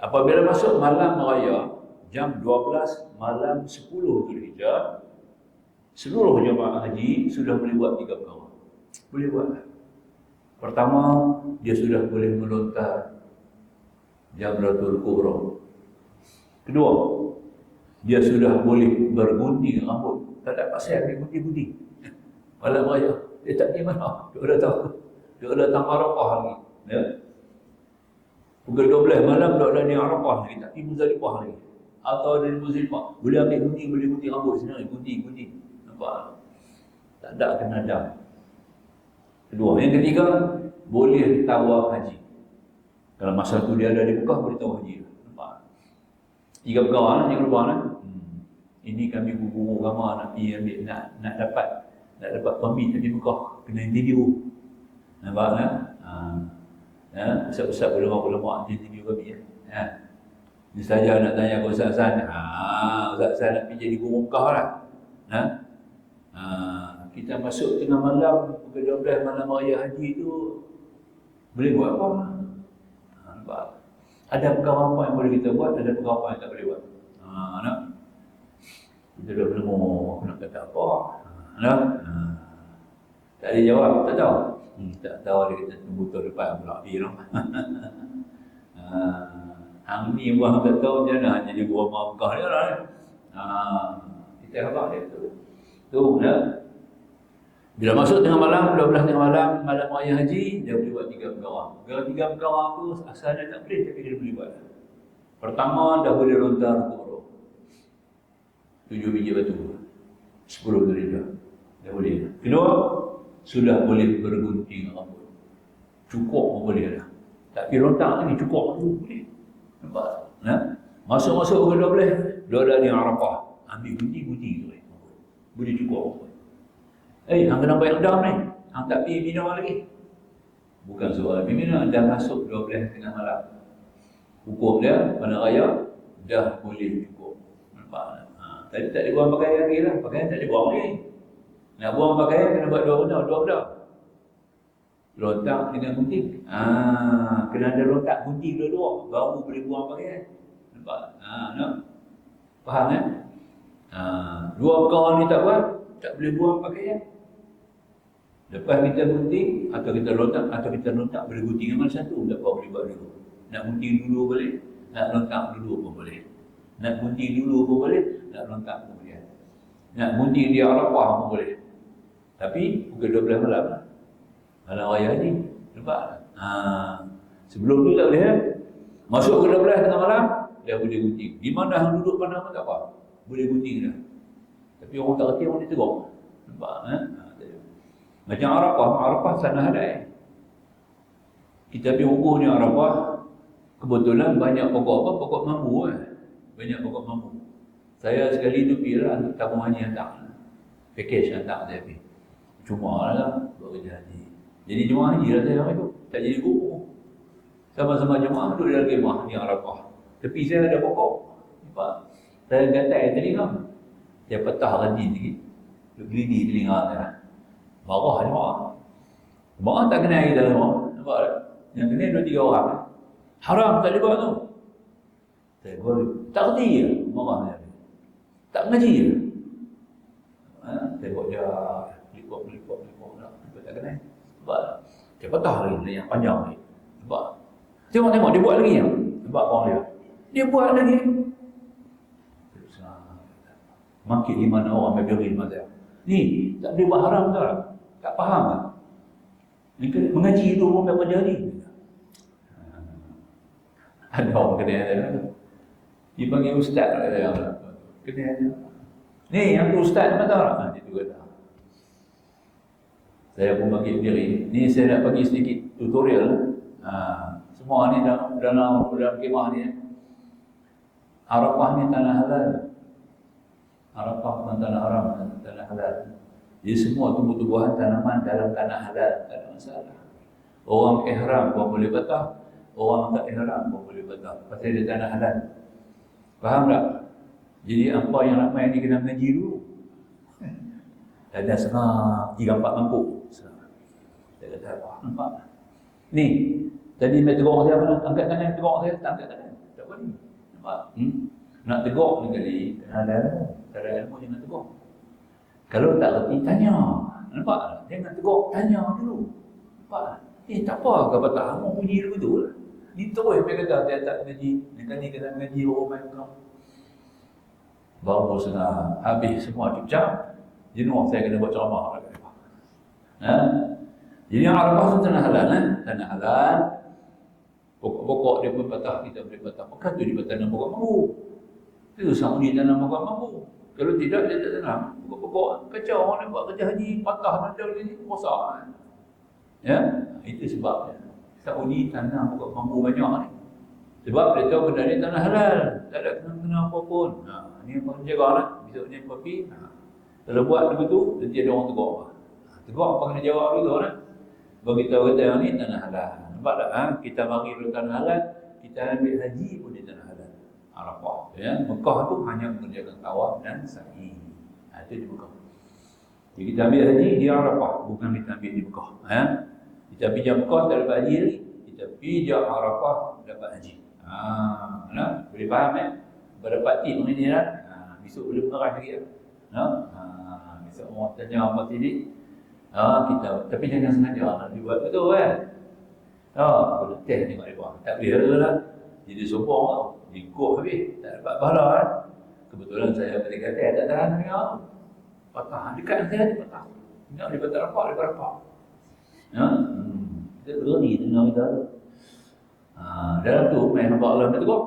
Apabila masuk malam raya, jam 12 malam 10 Zulhijjah, seluruh jemaah haji sudah boleh buat tiga perkara. Boleh buat lah. Pertama, dia sudah boleh melontar Jamratul Kubra. Kedua, dia sudah boleh bergunting rambut. Tak ada pasal ambil gunting-gunting. Malam raya, dia tak pergi mana. Dia dah tahu. Dia dah datang Arafah lagi. Ya. Pukul 12 malam dia dah di Arafah lagi. Tak pergi Muzdalifah lagi. Atau ada di Muzdalifah. Boleh ambil gunting, boleh gunting rambut sini. Gunting. Nampak? Tak ada kena dam. Kedua. Yang ketiga, boleh tawaf haji. Kalau masa tu dia ada di Mekah, boleh tawaf haji. Nampak? Tiga perkara lah, jangan lupa lah. Ini kami guru agama nak pergi ambil, nak dapat permit di Mekah. Kena interview. Nampak kan? Ustaz-ustaz ulama-ulama interview kami. Ni saja nak tanya ke Ustaz Hasan. Ustaz Hasan nak pergi jadi guru Mekah lah. Kita masuk tengah malam, pukul 12 malam raya haji tu, boleh buat apa? Nampak? Ada perkara apa yang boleh kita buat, ada perkara apa yang tak boleh buat. Nak? Kita dah belum nak kata apa. Nak? Tak ada jawab, tak tahu. Tak tahu dia kata tunggu tahun depan pula pergi lah. Hang ni buang tak tahu macam mana jadi guru Mekah dia lah. Kita khabar dia tu. Tu dah. Bila masuk tengah malam, 12 tengah malam, malam raya haji, dia boleh buat tiga perkara. Tiga perkara tu asalnya tak boleh, tapi dia boleh buat. Pertama, dah boleh lontar kubur. 7 biji batu. 10 Zulhijjah. Dah boleh. Kedua, sudah boleh bergunting rambut. Cukup pun boleh dah. Tak pergi lontar ni, cukup tu boleh. Nampak? Masuk-masuk pukul 12, dia dah di Arafah. Ambil gunting-gunting tu. Boleh cukup. Hang kena bayar dam ni. Hang tak pergi Mina lagi. Bukan soal pergi Mina, dah masuk 12 tengah malam. Hukum dia, pada raya, dah boleh cukup. Nampak? Tadi tak dibuang pakaian lagi lah. Pakaian tak dibuang lagi. Nak buang pakaian, kena buat dua benda. Lontak dengan gunting. Kena ada lontak gunting dua-dua. Baru boleh buang pakaian. Nampak? Nak? Faham kan? Dua perkara ni tak buat, tak boleh buang pakaian. Lepas kita gunting, atau kita lontak boleh gunting yang mana satu, tak boleh buat dulu. Nak gunting dulu boleh, nak lontak dulu pun boleh. Nak gunting dulu pun boleh, nak lontak pun boleh. Nak gunting di Arafah pun boleh. Tapi pukul 12 malam lah. Malam raya haji. Nampak? Sebelum tu tak boleh. Masuk ke 12 tengah malam, dia boleh gunting. Di mana hang duduk pandang pun tak apa. Boleh gunting dah. Tapi orang tak reti, orang dia tegur. Nampak? Macam Arafah sana hadai. Kita pergi ukur ni Arafah, kebetulan banyak pokok apa? Pokok mambu Banyak pokok mambu. Saya sekali tu pergi lah, tabung haji hantar. Package hantar saya pergi. Cuma lah, buat kerja haji. Jadi jemaah haji lah saya itu. Tak jadi guru. Sama-sama jemaah duduk dalam kemah ni Arafah. Tepi saya ada pokok. Nampak? Saya gatai telinga. Saya petah rajin sikit. Gelidi telinga saya. Marah dia marah. Marah tak kenal kita semua. Nampak tak? Yang kenal 2-3 orang. Haram tak boleh buat tu. Saya boleh. Tak kerti je. Marah dia. Tak mengaji je. Saya buat dia. Meliput. Nampak tak kenal. Nampak tak? Saya petah lagi. Yang panjang ni. Nampak? Tengok. Dia buat lagi yang. Nampak orang dia. Dia buat lagi. Makin 5 orang berberin masa. Ni, tak boleh buat haram tak? Tak faham tak? Mengaji itu berapa jari? Ada orang kena ada. Dipanggil ustaz ada. Kena ada. Ni yang tu ustaz mana tahu? Itu kata. Saya pun bagi diri. Ni saya nak bagi sedikit tutorial. Semua ni dalam kemah ni. Arafah ni tanah halal. Arafah bukan tanah haram, tanah halal. Jadi semua tumbuh-tumbuhan tanaman dalam tanah halal, tak ada masalah. Orang ihram pun boleh patah, orang tak ihram pun boleh patah. Pasal dia tanah halal. Faham tak? Jadi apa yang nak main ni kena mengaji dulu. Ada setengah 3-4 mangkuk. Saya kata apa? Nampak? Ni, tadi mai tegur saya apa? Angkat tangan tegur saya, tak angkat tangan. Tak boleh. Nampak? Nak tegur ni kali, ada ilmu jangan tegur. Kalau tak reti, tanya. Nampak? Jangan tegur, tanya dulu. Nampak? Tak apa ke patah? Mau bunyi betul. Ni terus dia kata, dia tak mengaji. Ni kena mengaji orang main kau. Baru setengah habis semua cucap. Jenuh saya kena buat ceramah. Jadi yang Arafah tu tanah halal. Tanah halal. Pokok-pokok dia pun patah, kita boleh patah. Maka tu dia tanam pokok mampu. Itu sama dia tanam pokok mampu. Kalau tidak, dia tak tanam. Pokok-pokok kacau, orang nak buat kerja haji, patah nanti ni, rosak. Ya, itu sebabnya. Saudi tanam pokok mampu banyak ni. Sebab dia tahu benda ni tanah halal. Tak ada kena-kena apa pun. Ni apa jaga lah. Besok ni kopi. Kalau buat begitu, nanti ada orang tegur. Tegur apa kena jawab dulu lah. Bagi tahu kata yang ni tanah halal. Nampak tak? Kita mari pada tanah halal, kita ambil haji pun di tanah halal. Arafah. Ya? Mekah tu hanya mengerjakan tawaf dan sa'i. Itu di Mekah. Jadi kita ambil haji di Arafah, bukan kita ambil di Mekah. Kita pergi di Mekah tak dapat haji lagi. Kita pergi di Arafah dapat haji. Boleh faham Pada parti mengenai lah. Besok boleh mengarah lagi besok orang tanya apa tadi. Kita tapi jangan sengaja nak dibuat betul kan. Kalau test tengok dia buat. Tak boleh lah. Jadi sombong tau. Ikut habis. Tak dapat pahala kan. Kebetulan saya ketika test tak tahan dengar. Patah. Dekat saya dia patah. Ingat dia patah rapat, dia rapat. Kita berani dengar kita tu. Dalam tu main nampak Allah nak tegur.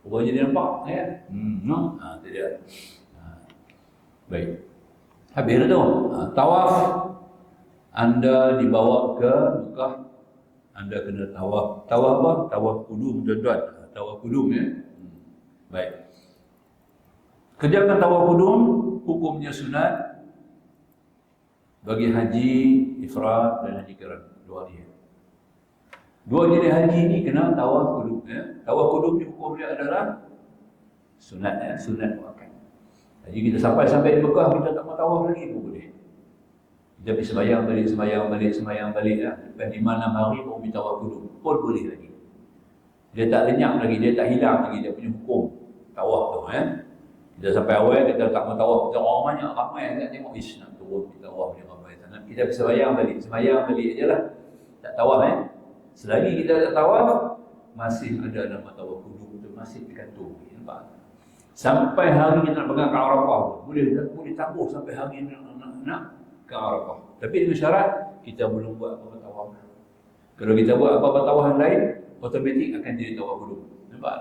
Orang jadi nampak ya. Itu dia. Baik. Habis dah tu. Tawaf anda dibawa ke Mekah, anda kena tawaf. Tawaf apa? Tawaf kudum tuan-tuan. Tawaf kudum ya. Baik. Kerjakan tawaf kudum, hukumnya sunat bagi haji ifrad dan haji kiran. Dua dia. Dua jenis haji ni kena tawaf kudum ya. Tawaf kudum ni hukumnya adalah sunat ya, sunat muakkad. Jadi kita sampai di Mekah kita tak mau tawaf lagi pun boleh. Kita pergi sembahyang balik ya. Lepas 5-6 hari baru pergi tawaf kudum pun boleh lagi. Dia tak lenyap lagi, dia tak hilang lagi dia punya hukum tawaf tu ya. Kita sampai awal kita tak mau tawaf, kita orang banyak ramai nak tengok nak turun kita tawaf dia ramai sangat. Kita pergi sembahyang balik ajalah. Tak tawaf Selagi kita tak tawaf, masih ada nama tawaf kudum tu masih dikantung. Nampak? Sampai hari kita nak pegang ke Arafah, boleh tangguh sampai hari nak ke Arafah. Tapi dengan syarat kita belum buat apa-apa tawaf. Kalau kita buat apa-apa tawaf lain, automatik akan jadi tawaf kudum. Nampak?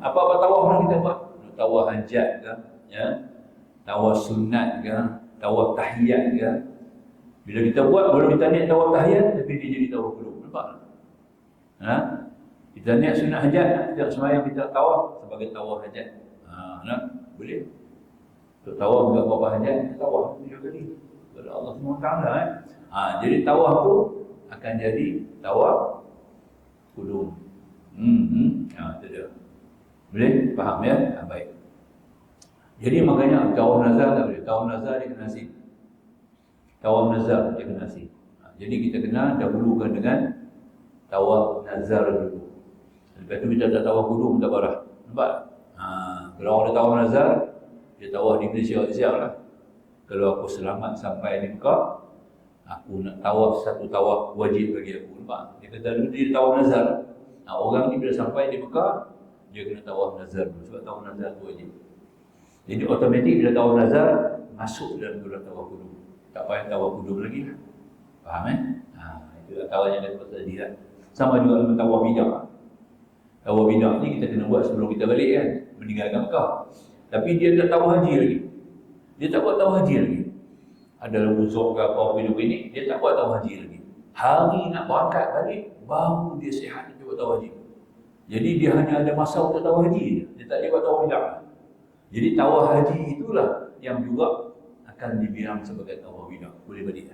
Apa-apa tawaf yang kita buat, tawaf hajat ke, ya, tawaf sunat ke, tawaf tahiyat ke. Bila kita buat, baru kita niat tawaf tahiyat, tapi dia jadi tawaf kudum. Nampak? Kita niat sunat hajat, kita sembahyang kita tawaf sebagai tawaf hajat. Boleh. Untuk tawaf juga berapa hajat, kita tawaf 7 kali. Kepada Allah SWT. Jadi tawaf tu akan jadi tawaf kudum. Itu dia. Boleh? Faham ya? Baik. Jadi makanya tawaf nazar tak boleh. Tawaf nazar dia kena nasi. Tawaf nazar dia kena nasi. Jadi kita kena dahulukan dengan tawaf nazar dulu. Lepas tu kita tak tawaf kudum tak parah. Nampak? Kalau orang ada tawaf nazar, dia tawaf di Malaysia siap lah. Kalau aku selamat sampai di Mekah, aku nak tawaf satu tawaf wajib bagi aku. Nampak? Dia kata dulu dia tawaf nazar. Orang ni bila sampai di Mekah, dia kena tawaf nazar dulu. Sebab tawaf nazar tu wajib. Jadi otomatik bila tawaf nazar, masuk dalam tawaf kudum. Tak payah tawaf kudum lagi lah. Faham Itulah tawarnya kata tadi lah. Sama juga dengan tawar bidak. Tawar bidak ni kita kena buat sebelum kita balik kan, meninggalkan Mekah. Tapi dia tak tawar haji lagi. Dia tak buat tawar haji lagi. Ada uzur ke apa hidup ini, dia tak buat tawar haji lagi. Hari nak berangkat balik, baru dia sihat dia buat tawar haji. Jadi dia hanya ada masa untuk tawar haji je. Dia tak boleh buat tawar bidak. Jadi tawar haji itulah yang juga akan dibilang sebagai tawar bidak. Boleh balik.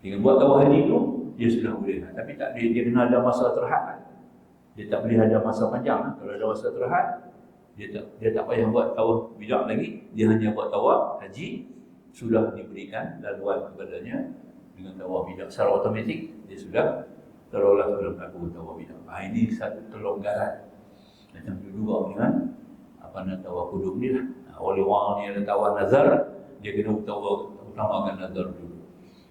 Dengan buat tawar haji tu, dia sudah boleh. Tapi tak boleh, dia kena ada masa terhad. Dia tak boleh ada masa panjang. Kalau ada masa terhad, dia tak payah buat tawar bidak lagi. Dia hanya buat tawar haji. Sudah diberikan laluan kepadanya dengan tawar bidak secara automatik. Dia sudah terolah dalam melakukan tawar bidak. Ini satu kelonggaran. Macam tu juga dengan tawar kudum ni lah. Oleh orang ni ada tawar nazar, dia kena utamakan nazar dulu.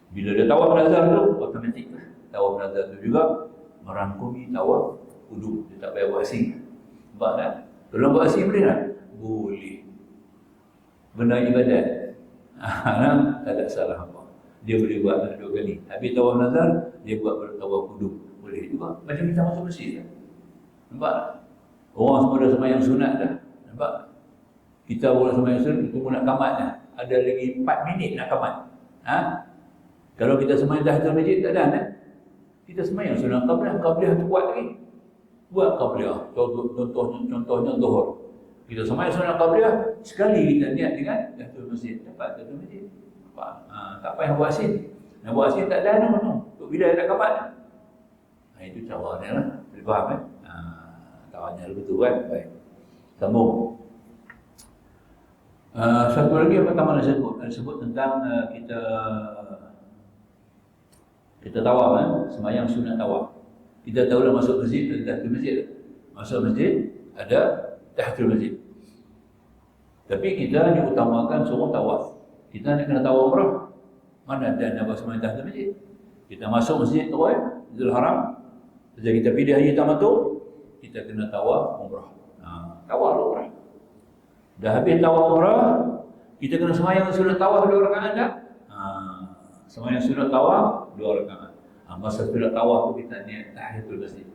Bila dia tawar nazar tu, automatik lah. Tawar nazar tu juga merangkumi tawar kudum. Dia tak payah buat asing. Nampak tak? Kalau buat asing boleh tak? Boleh. Benda ibadat. Tak ada salah apa. Dia boleh buat 2 kali. Habis tawaf nazar, dia buat tawaf kudum. Boleh juga. Macam kita masuk masjid. Nampak tak? Orang semua dah sembahyang sunat dah. Nampak? Kita orang sembahyang sunat, kita pun nak kamat dah. Ada lagi 4 minit nak kamat. Kalau kita sembahyang tahiyatul masjid, tak ada. Kita sembahyang sunat qabliyah tu kuat lagi. Buat qabliyah. Contohnya zuhur. Kita sembahyang sunat qabliyah, sekali kita niat dengan tahiyatul masjid, dapat tahiyatul masjid. Tak payah buat asin. Nak buat asin tak ada untuk bila nak kamat. Itu cara dia lah. Boleh faham kan? Caranya betul kan? Baik. Sambung. Satu lagi yang pertama nak sebut tentang kita tawaf sembahyang sunat tawaf. Kita tahulah masuk masjid ada tahiyatul masjid. Masuk masjid ada tahiyatul masjid. Tapi kita diutamakan suruh tawaf. Kita nak kena tawaf umrah. Mana ada nak buat sembahyang tahiyatul masjid. Kita masuk masjid Masjidil Haram. Sejak kita pilih hari tamattu, kita kena tawaf umrah. Tawaf umrah. Dah habis tawaf umrah, kita kena sembahyang sunat tawaf 2 rakaat tak? Sembahyang sunat tawaf 2 rakaat. Masa sunat tawaf tu kita niat tahiyatul masjid.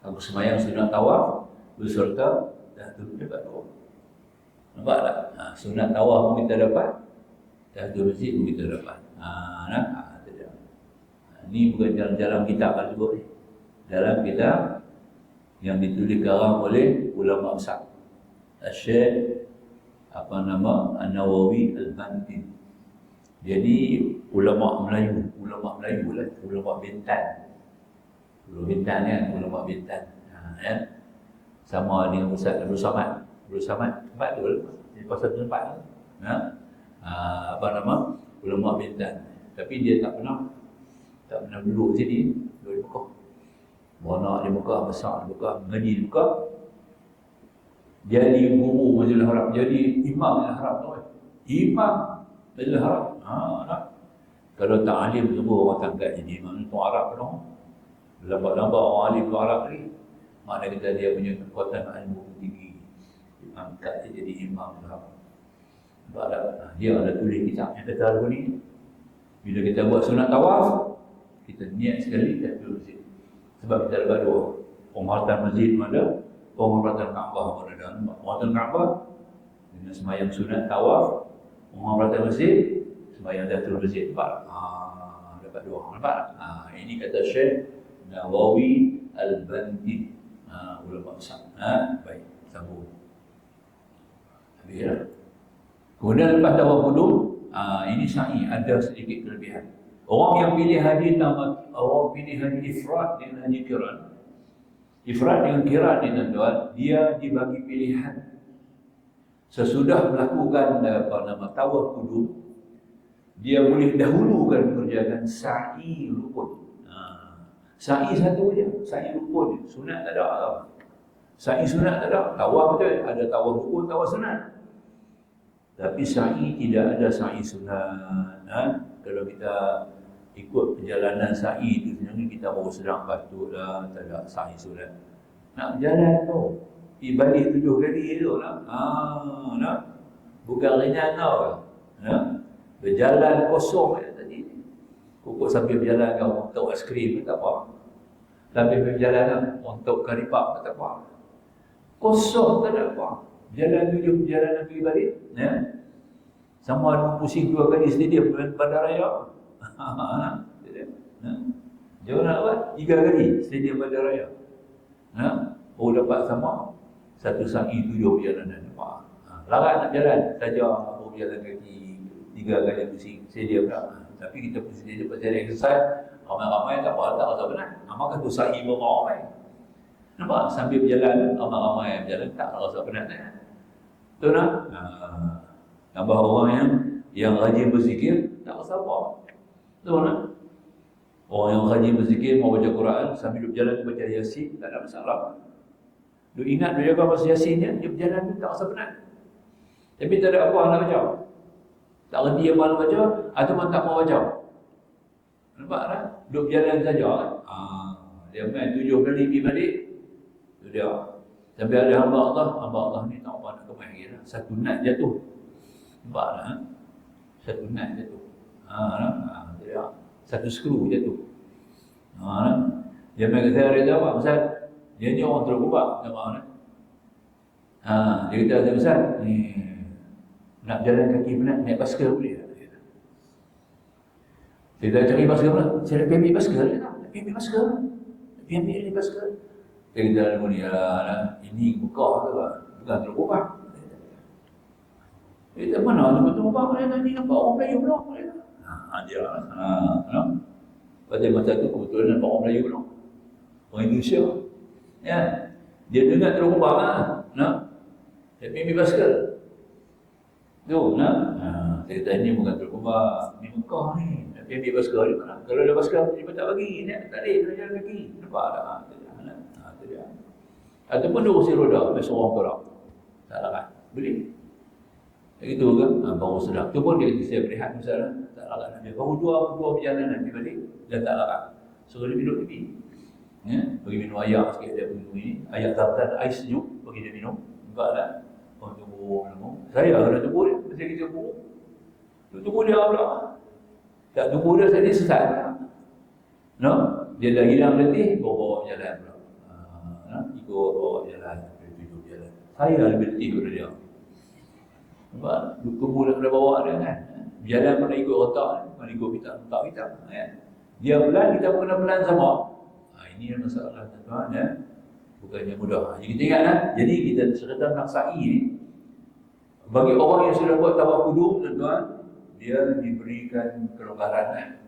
Kalau sembahyang sunat tawaf beserta tahiyatul dapat tawaf. Nampak tak? Sunat tawaf pun kita dapat, tahiyatul masjid pun kita dapat. Ini bukan jalan-jalan kitab kan sebut ni. Dalam kitab yang ditulis karang oleh ulama besar. Syekh An-Nawawi Al-Banti. Jadi ulama Melayu lah, ulama Bintan. Ulama Bintan kan, ulama Bintan. Sama dengan Ustaz Abdul Samad. Abdul Samad tempat tu lah. Di pasal tempat tu. Ulama Bintan. Tapi dia tak pernah duduk sini, duduk di Mekah. Beranak di Mekah, besar di Mekah, mengaji di Mekah. Jadi guru Masjidil Haram, jadi imam Masjidil Haram tu kan. Imam Masjidil Haram. Kalau tak alim semua orang tanggat jadi imam tu Arab penuh. Lambat-lambat orang alim tu Arab lagi. Makna kita dia punya kekuatan ilmu tinggi. Angkat dia jadi imam Masjidil Haram. Dia ada tulis kitab yang kata hari ni. Bila kita buat sunat tawaf, kita niat sekali tahiyatul masjid. Sebab kita dapat 2. Penghormatan masjid ada, penghormatan Kaabah pun ada. Penghormatan Kaabah dengan sembahyang sunat tawaf, penghormatan masjid, sembahyang tahiyatul masjid. Dapat 2. Nampak? Ini kata Syekh Nawawi Al-Banti. Ulama besar. Baik, sambung. Habislah. Kemudian lepas tawaf qudum, ini sa'i ada sedikit kelebihan. Orang yang pilih haji orang pilih haji ifrad dengan haji qiran. Ifrad dengan qiran ni tuan-tuan, dia dibagi pilihan. Sesudah melakukan tawaf qudum, dia boleh dahulukan kerjakan sa'i rukun. Sa'i satu je, sa'i rukun, sunat tak ada. Sa'i sunat tak ada. Tawaf betul, ada tawaf rukun, tawaf sunat. Tapi sa'i tidak ada sa'i sunat. Kalau kita ikut perjalanan sa'i itu sebenarnya kita baru sedang patut dah, tak ada sa'i sunat. Nak berjalan tu, balik 7 kali tu lah. Bukan ringan tau. Berjalan kosong tadi. Pokok sambil berjalan kau untuk aiskrim tak apa. Sambil berjalan untuk karipap tak apa. Kosong tak ada apa. Jalan tujuh, jalan pergi balik. Ya. Sama ada pusing 2 kali stadium bandaraya. Jangan nak buat 3 kali stadium bandaraya. Oh dapat sama. Satu sa'i 7 perjalanan. Larat nak jalan. Saja oh berjalan kaki 3 kali pusing stadium dah. Tapi kita pusing stadium pasal exercise. Ramai-ramai tak apa, tak rasa penat. Maka tu sa'i ramai. Nampak? Sambil berjalan, ramai-ramai berjalan tak rasa penat. Betul tak? Tambah orang yang rajin berzikir, tak rasa apa. Betul tak? Orang yang rajin berzikir, mau baca Quran, sambil duduk berjalan baca Yasin, tak ada masalah. Duk ingat, duk jaga masa Yasin dia berjalan tu tak rasa penat. Tapi tak ada apa nak baca. Tak reti apa nak baca, ataupun tak mau baca. Nampak tak? Duk berjalan saja kan? Dia main 7 kali pergi balik. Itu dia. Sampai ada hamba Allah ni tak apa nak kemai lagi lah. Satu nat jatuh. Nampak tak? Satu nat jatuh. Dia. Satu skru jatuh. Dia main kata dia apa? Ustaz, dia ni orang teruk ubah. Nampak tak? Dia kata, Ustaz, ni nak jalan kaki penat, naik basikal boleh tak? Dia dah cari basikal pula. Saya nak ambil basikal. Nak ambil basikal. Ambil basikal. Dia kata, ini Mekah ke pak? Bukan teruk ubah. Dia kata, mana ada betul ubah? Ni nampak orang Melayu pula. Dia. Pada masa tu kebetulan nampak orang Melayu pula. Orang Indonesia. Ya. Dia dengar teruk ubah lah. Dia ambil basikal. Tu, saya kata, ini bukan teruk ubah. Ni Mekah ni. Dia ambil basikal di mana? Kalau ada basikal, dia tak bagi. Tak ada, dia jalan kaki. Nampak tak? Itu dia. Ataupun dia kursi roda, dia seorang korang. Tak larat. Boleh. Begitu kan? Baru sedap. Itu pun dia kata, saya berehat misalnya. Tak larat. Dia baru dua perjalanan pergi balik. Dan tak larat. So, dia duduk tepi. Ya? Pergi minum air sikit dia minum ini. Air zam-zam, air sejuk. Pergi dia minum. Nampak tak? Oh, tubuh. Saya kena tubuh dia. Masa kita tubuh. Tubuh dia pula. Tak tubuh dia tadi sesat. No? Dia dah hilang letih, bawa jalan pula. Ikut bawa jalan, tujuh jalan. Saya lebih letih daripada dia. Nampak? Tubuh dah kena bawa dia kan. Jalan mana ikut otak, mana ikut kita, otak kita. Dia pelan, kita pun kena pelan sama. Ini masalah tuan-tuan ya. Bukannya mudah. Jadi kita ingat lah. Jadi kita sedang nak sa'i ni. Bagi orang yang sudah buat tawaf qudum tuan-tuan, dia diberikan kelonggaran.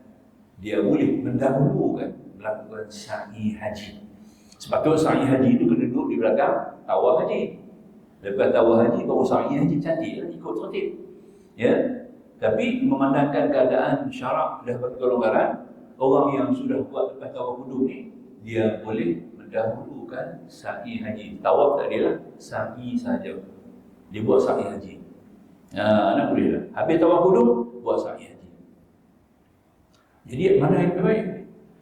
Dia boleh mendahulukan melakukan sa'i haji. Sebab tu sa'i haji itu kena duduk di belakang tawaf haji. Lepas tawaf haji baru sa'i haji cantik ikut tertib. Ya. Tapi memandangkan keadaan syarak dah bagi kelonggaran, orang yang sudah buat lepas tawaf qudum ni, dia boleh mendahulukan sa'i haji. Tawaf tak dia lah, sa'i saja. Dia buat sa'i haji. Nak boleh lah. Habis tawaf qudum, buat sa'i haji. Jadi mana yang lebih baik?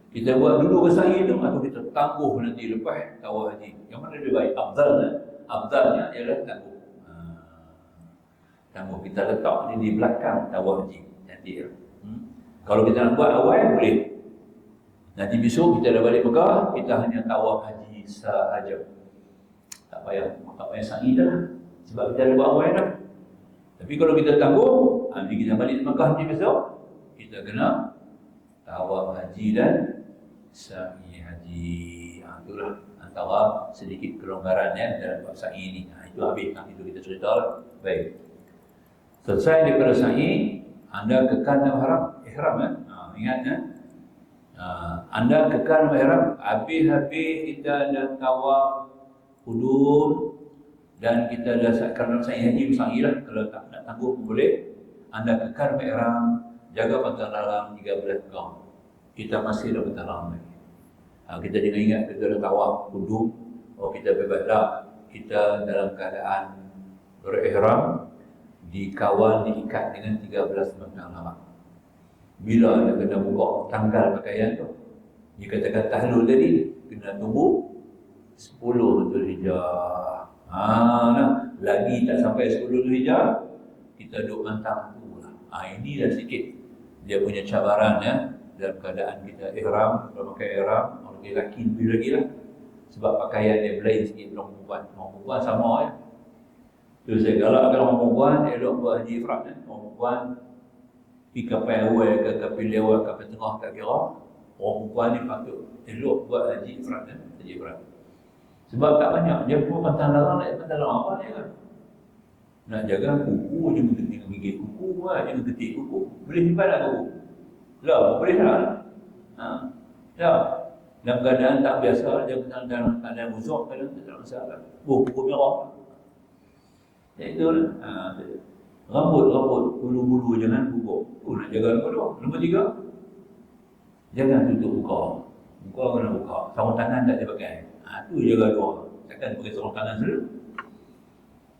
Kita buat dulu ke sa'i itu atau kita tangguh nanti lepas tawaf haji? Yang mana lebih baik? Afdalnya ialah tangguh. Tangguh kita letak ni di belakang tawaf haji. Cantik lah. Kalau kita nak buat awal boleh. Nanti besok kita dah balik Mekah, kita hanya tawaf haji sahaja. Tak payah sa'i dah. Sebab kita dah buat awal dah. Tapi kalau kita tangguh, nanti kita balik Mekah ni besok, kita kena tawaf haji dan sa'i haji. Itulah antara sedikit kelonggaran dalam bab sa'i ni. Itu habis. Itu kita cerita lah. Baik. Selesai daripada sa'i, anda kekal dalam ihram kan? Ingat kan? Anda kekal dalam ihram. Habis-habis kita dah tawaf qudum dan kita dah kerana sa'i haji sa'i lah. Kalau tak nak tangguh pun boleh. Anda kekal dalam ihram. Jaga pantang dalam 13 kaum. Kita masih dalam pantang dalam lagi. Kita jangan ingat kita dah tawaf qudum. Kita bebas tak. Kita dalam keadaan berihram, dikawal, diikat dengan 13 pantang dalam. Bila dia kena buka tanggal pakaian tu, dia katakan tahlul tadi, kena tunggu 10 Zulhijjah. Lagi tak sampai 10 Zulhijjah, kita duduk mantang tu lah. Ini dah sikit dia punya cabaran ya. dalam keadaan kita ihram, kalau pakai ihram, orang lelaki lebih lagi lah. Sebab pakaian dia berlain sikit dengan perempuan. Orang perempuan sama ya. Terus saya galakkan orang perempuan, elok buat haji ifrat. Orang perempuan pergi kapal awal ke kapal lewat, kapal tengah tak kira. Orang perempuan ni patut elok buat haji ifrat. Haji ifrat. Sebab tak banyak. Dia pun pantang larang, nak pantang larang apa dia kan. Nak jaga kuku, jangan gigit kuku lah, jangan ketik kuku. Boleh simpan tak kuku? Lah, boleh tak? Lah. Dalam keadaan tak biasa, dia dalam keadaan busuk, kadang tak ada masalah. Kuku merah. Itu lah. Rambut, bulu-bulu jangan gugur. Nak jaga nombor 2. Nombor 3, jangan tutup muka. Muka kena buka. Sarung tangan tak dia pakai. Itu jaga 2. Takkan pakai sarung tangan dulu.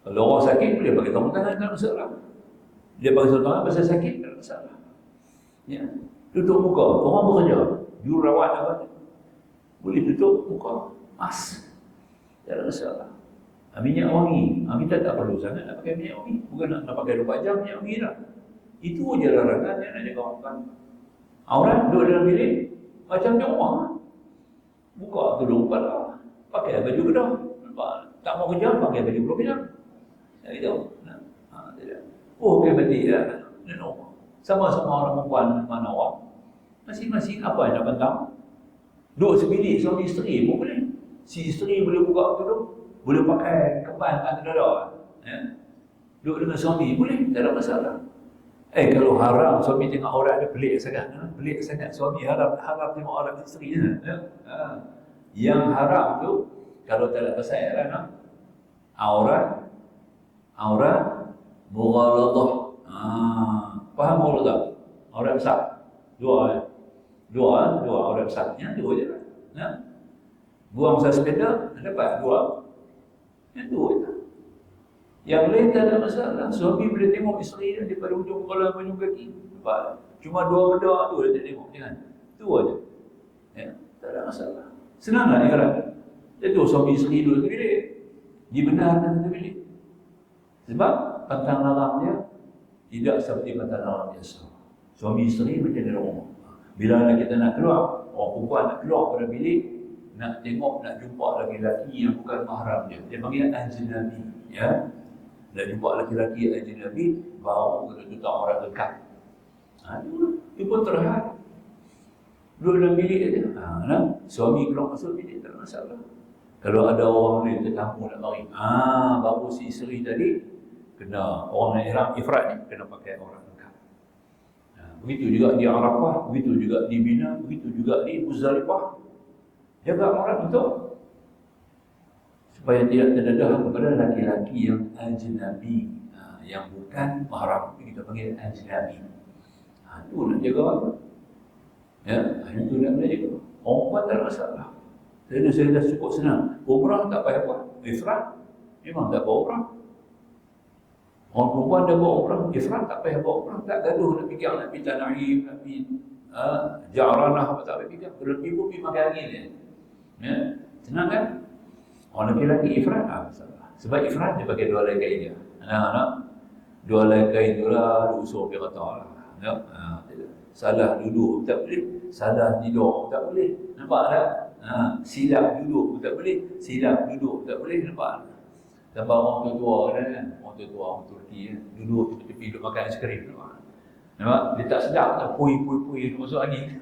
Kalau orang sakit, boleh pakai sarung tangan, tak ada masalah. Dia pakai sarung tangan pasal sakit, tak ada masalah. Ya. Tutup muka. Orang bekerja, jururawat apa, boleh tutup muka. Mas. Tak ada masalah. Minyak wangi. Kita tak perlu sangat nak pakai minyak wangi. Bukan nak pakai 24 jam minyak wangi dah. Itu je larangan yang nak jaga orang. Aurat duduk dalam bilik macam di rumah. Buka tudung kepala. Pakai baju kedah. Tak mau kerja, pakai baju belum kedah. Itu. Oh, okey berarti ya. Sama-sama orang perempuan mana orang. Masing-masing apa yang nak bantang. Duduk sebilik suami isteri pun boleh. Si isteri boleh buka tudung. Boleh pakai keban kat dada. Ya. Duduk dengan suami boleh, tak ada masalah. Kalau haram suami tengok aurat dia pelik sangat. Pelik sangat suami haram tengok aurat isteri dia. Ya. Yang haram tu kalau tak ada pasal aurat mughaladah. Faham mughaladah? Aurat besar. Dua aurat besar. Yang dua je lah. Ya. Buang sepeda dapat 2. Yang tu je. Yang lain tak ada masalah. Suami boleh tengok isteri dia daripada ujung kepala ke ujung kaki. Cuma 2 benda tu dia tengok. Jangan. Itu aja. Ya, tak ada masalah. Senanglah dia kata. Dia tu suami isteri duduk satu bilik. Dibenarkan satu bilik. Sebab pantang larang dia tidak seperti pantang larang biasa. Suami isteri macam dalam rumah. Bila kita nak keluar, orang perempuan nak keluar pada bilik, nak tengok, nak jumpa lelaki yang bukan mahram dia. Dia panggil ajnabi, ya. Nak jumpa lelaki ajnabi, baru kena tutup orang dekat. Itu pun terhad. Duduk dalam bilik aja. Suami keluar masuk bilik, tak ada masalah. Kalau ada orang lain tetamu nak mari, baru si isteri tadi kena, orang yang ihram ifrat ni kena pakai orang dekat. Begitu juga di Arafah, begitu juga di Mina, begitu juga di Muzdalifah. Jaga aurat untuk supaya tidak terdedah kepada laki-laki yang ajnabi, yang bukan mahram, kita panggil ajnabi. Itu nak jaga apa? Ya, itu nak jaga. Orang tak ada masalah. Saya dah cukup senang. Umrah tak payah buat. Ifrat memang tak buat umrah. Orang perempuan dah buat umrah, ifrat tak payah buat umrah. Tak gaduh nak fikir nak pergi Tanaim, nak pergi Ja'ranah, apa tak payah fikir. Berhenti pun pergi makan angin je. Ya, senang kan? Orang lelaki ifrat masalah. Sebab ifrat dia pakai 2 helai kain dia. Anak-anak 2 helai kain tu lah, usur dia kata lah. Ya, salah duduk tak boleh, salah tidur tak boleh. Nampak tak? Silap duduk tak boleh, silap duduk tak boleh. Nampak tak? Tambah orang tua kan? Orang tua orang Turki duduk tepi duduk makan aiskrim. Nampak? Dia tak sedap tak? Pui masuk angin.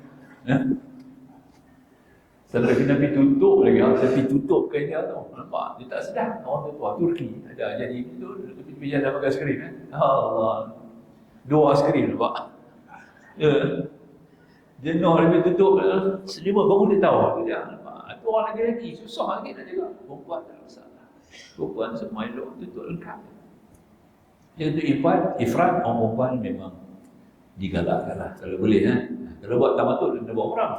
Setelah kena pergi tutup lagi, saya pergi tutup kain dia tu. Nampak? Dia tak sedap. Orang tua Turki ada jadi itu tepi jalan makan aiskrim. Allah. 2 aiskrim nampak? Ya. Jenuh lebih tutup selima baru dia tahu tu dia. Nampak? Itu orang lelaki susah lagi nak jaga. Perempuan tak masalah. Perempuan semua elok tutup lengkap. Jadi ifrat orang perempuan memang digalakkan lah kalau boleh. Kalau buat tamatut kena buat umrah.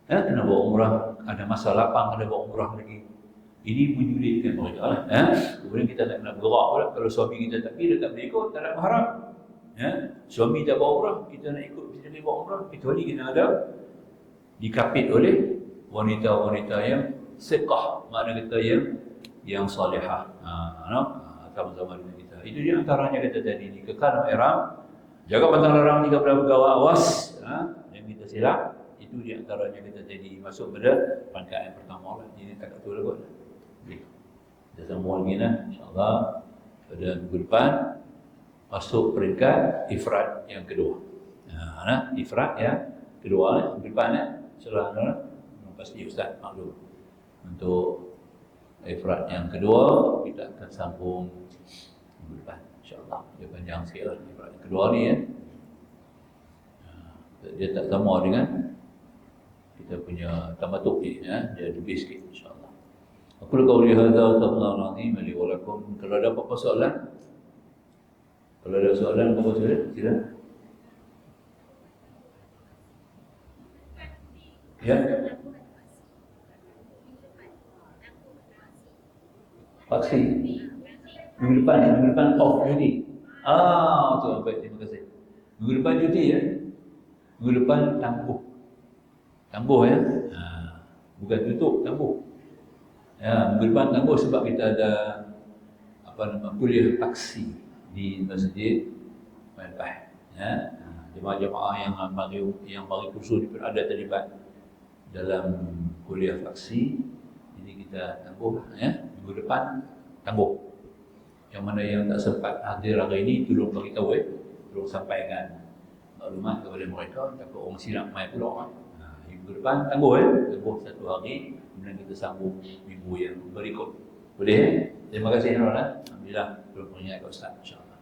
Kena buat umrah. Ada masa lapang kena buat umrah lagi. Ini menyulitkan mereka lah. Kemudian kita nak kena bergerak pula. Kalau suami kita tak pergi, dia tak boleh ikut, tak nak mahram. Suami tak buat umrah, kita nak ikut, kita boleh buat umrah. Kecuali kita ada dikapit oleh wanita-wanita yang siqah, makna kata yang salihah, sama-sama dengan kita. Itu dia antaranya kata tadi, dikekal ihram Jaga pantang larang 3 perkara, awas yang kita silap. Itu di antaranya kita jadi masuk pada rangkaian pertama lah. Ini tak betul kot. Kita sambung lagi insya-Allah pada minggu depan masuk peringkat ifrad yang kedua. Ifrad yang kedua minggu depan insyaallah pasti Ustaz maklum. Untuk ifrad yang kedua kita akan sambung minggu depan insya-Allah. Dia panjang sikit lah ifrad yang kedua ni dia tak sama dengan kita punya tamatuk ni dia lebih sikit insya-Allah. Aku qauli hadza wa azim li wa lakum. Kalau ada apa-apa soalan? Kalau ada soalan apa silakan. Ya. Paksi. Minggu depan off cuti. Betul, baik, terima kasih. Minggu depan cuti ya. Minggu depan tangguh. Tangguh ya. Bukan tutup, tangguh. Ya, minggu depan tangguh sebab kita ada kuliah paksi di Masjid Manfah. Ya. Jemaah-jemaah yang bagi kursus ada terlibat dalam kuliah paksi. Jadi kita tangguh ya. Minggu depan tangguh. Yang mana yang tak sempat hadir hari ini tolong bagi tahu tolong sampaikan maklumat kepada mereka takut orang silap mai pula. Minggu depan tangguh tangguh 1 hari kemudian kita sambung minggu yang berikut. Boleh Terima kasih Alhamdulillah tolong mengingatkan Ustaz insya-Allah.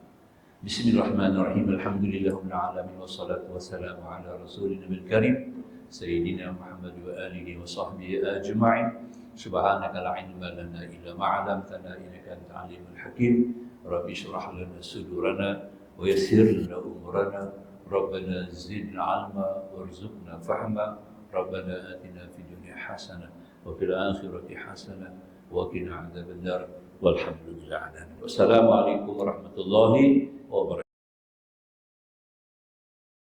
Bismillahirrahmanirrahim. Alhamdulillahirabbil alamin wassalatu wassalamu ala rasulina karim sayyidina Muhammad wa alihi wa sahbihi ajma'in. Subhanaka la ilma lana illa ma 'allamtana innaka antal alimul hakim. Rabbi shrah lana sudurana wa yassir lana umurana. Rabbana zidna 'ilma warzuqna fahma. Rabbana atina fid dunya hasanah wa fil akhirati hasanah wa qina 'adzabannar. Walhamdulillah. Wassalamualaikum warahmatullahi wabarakatuh.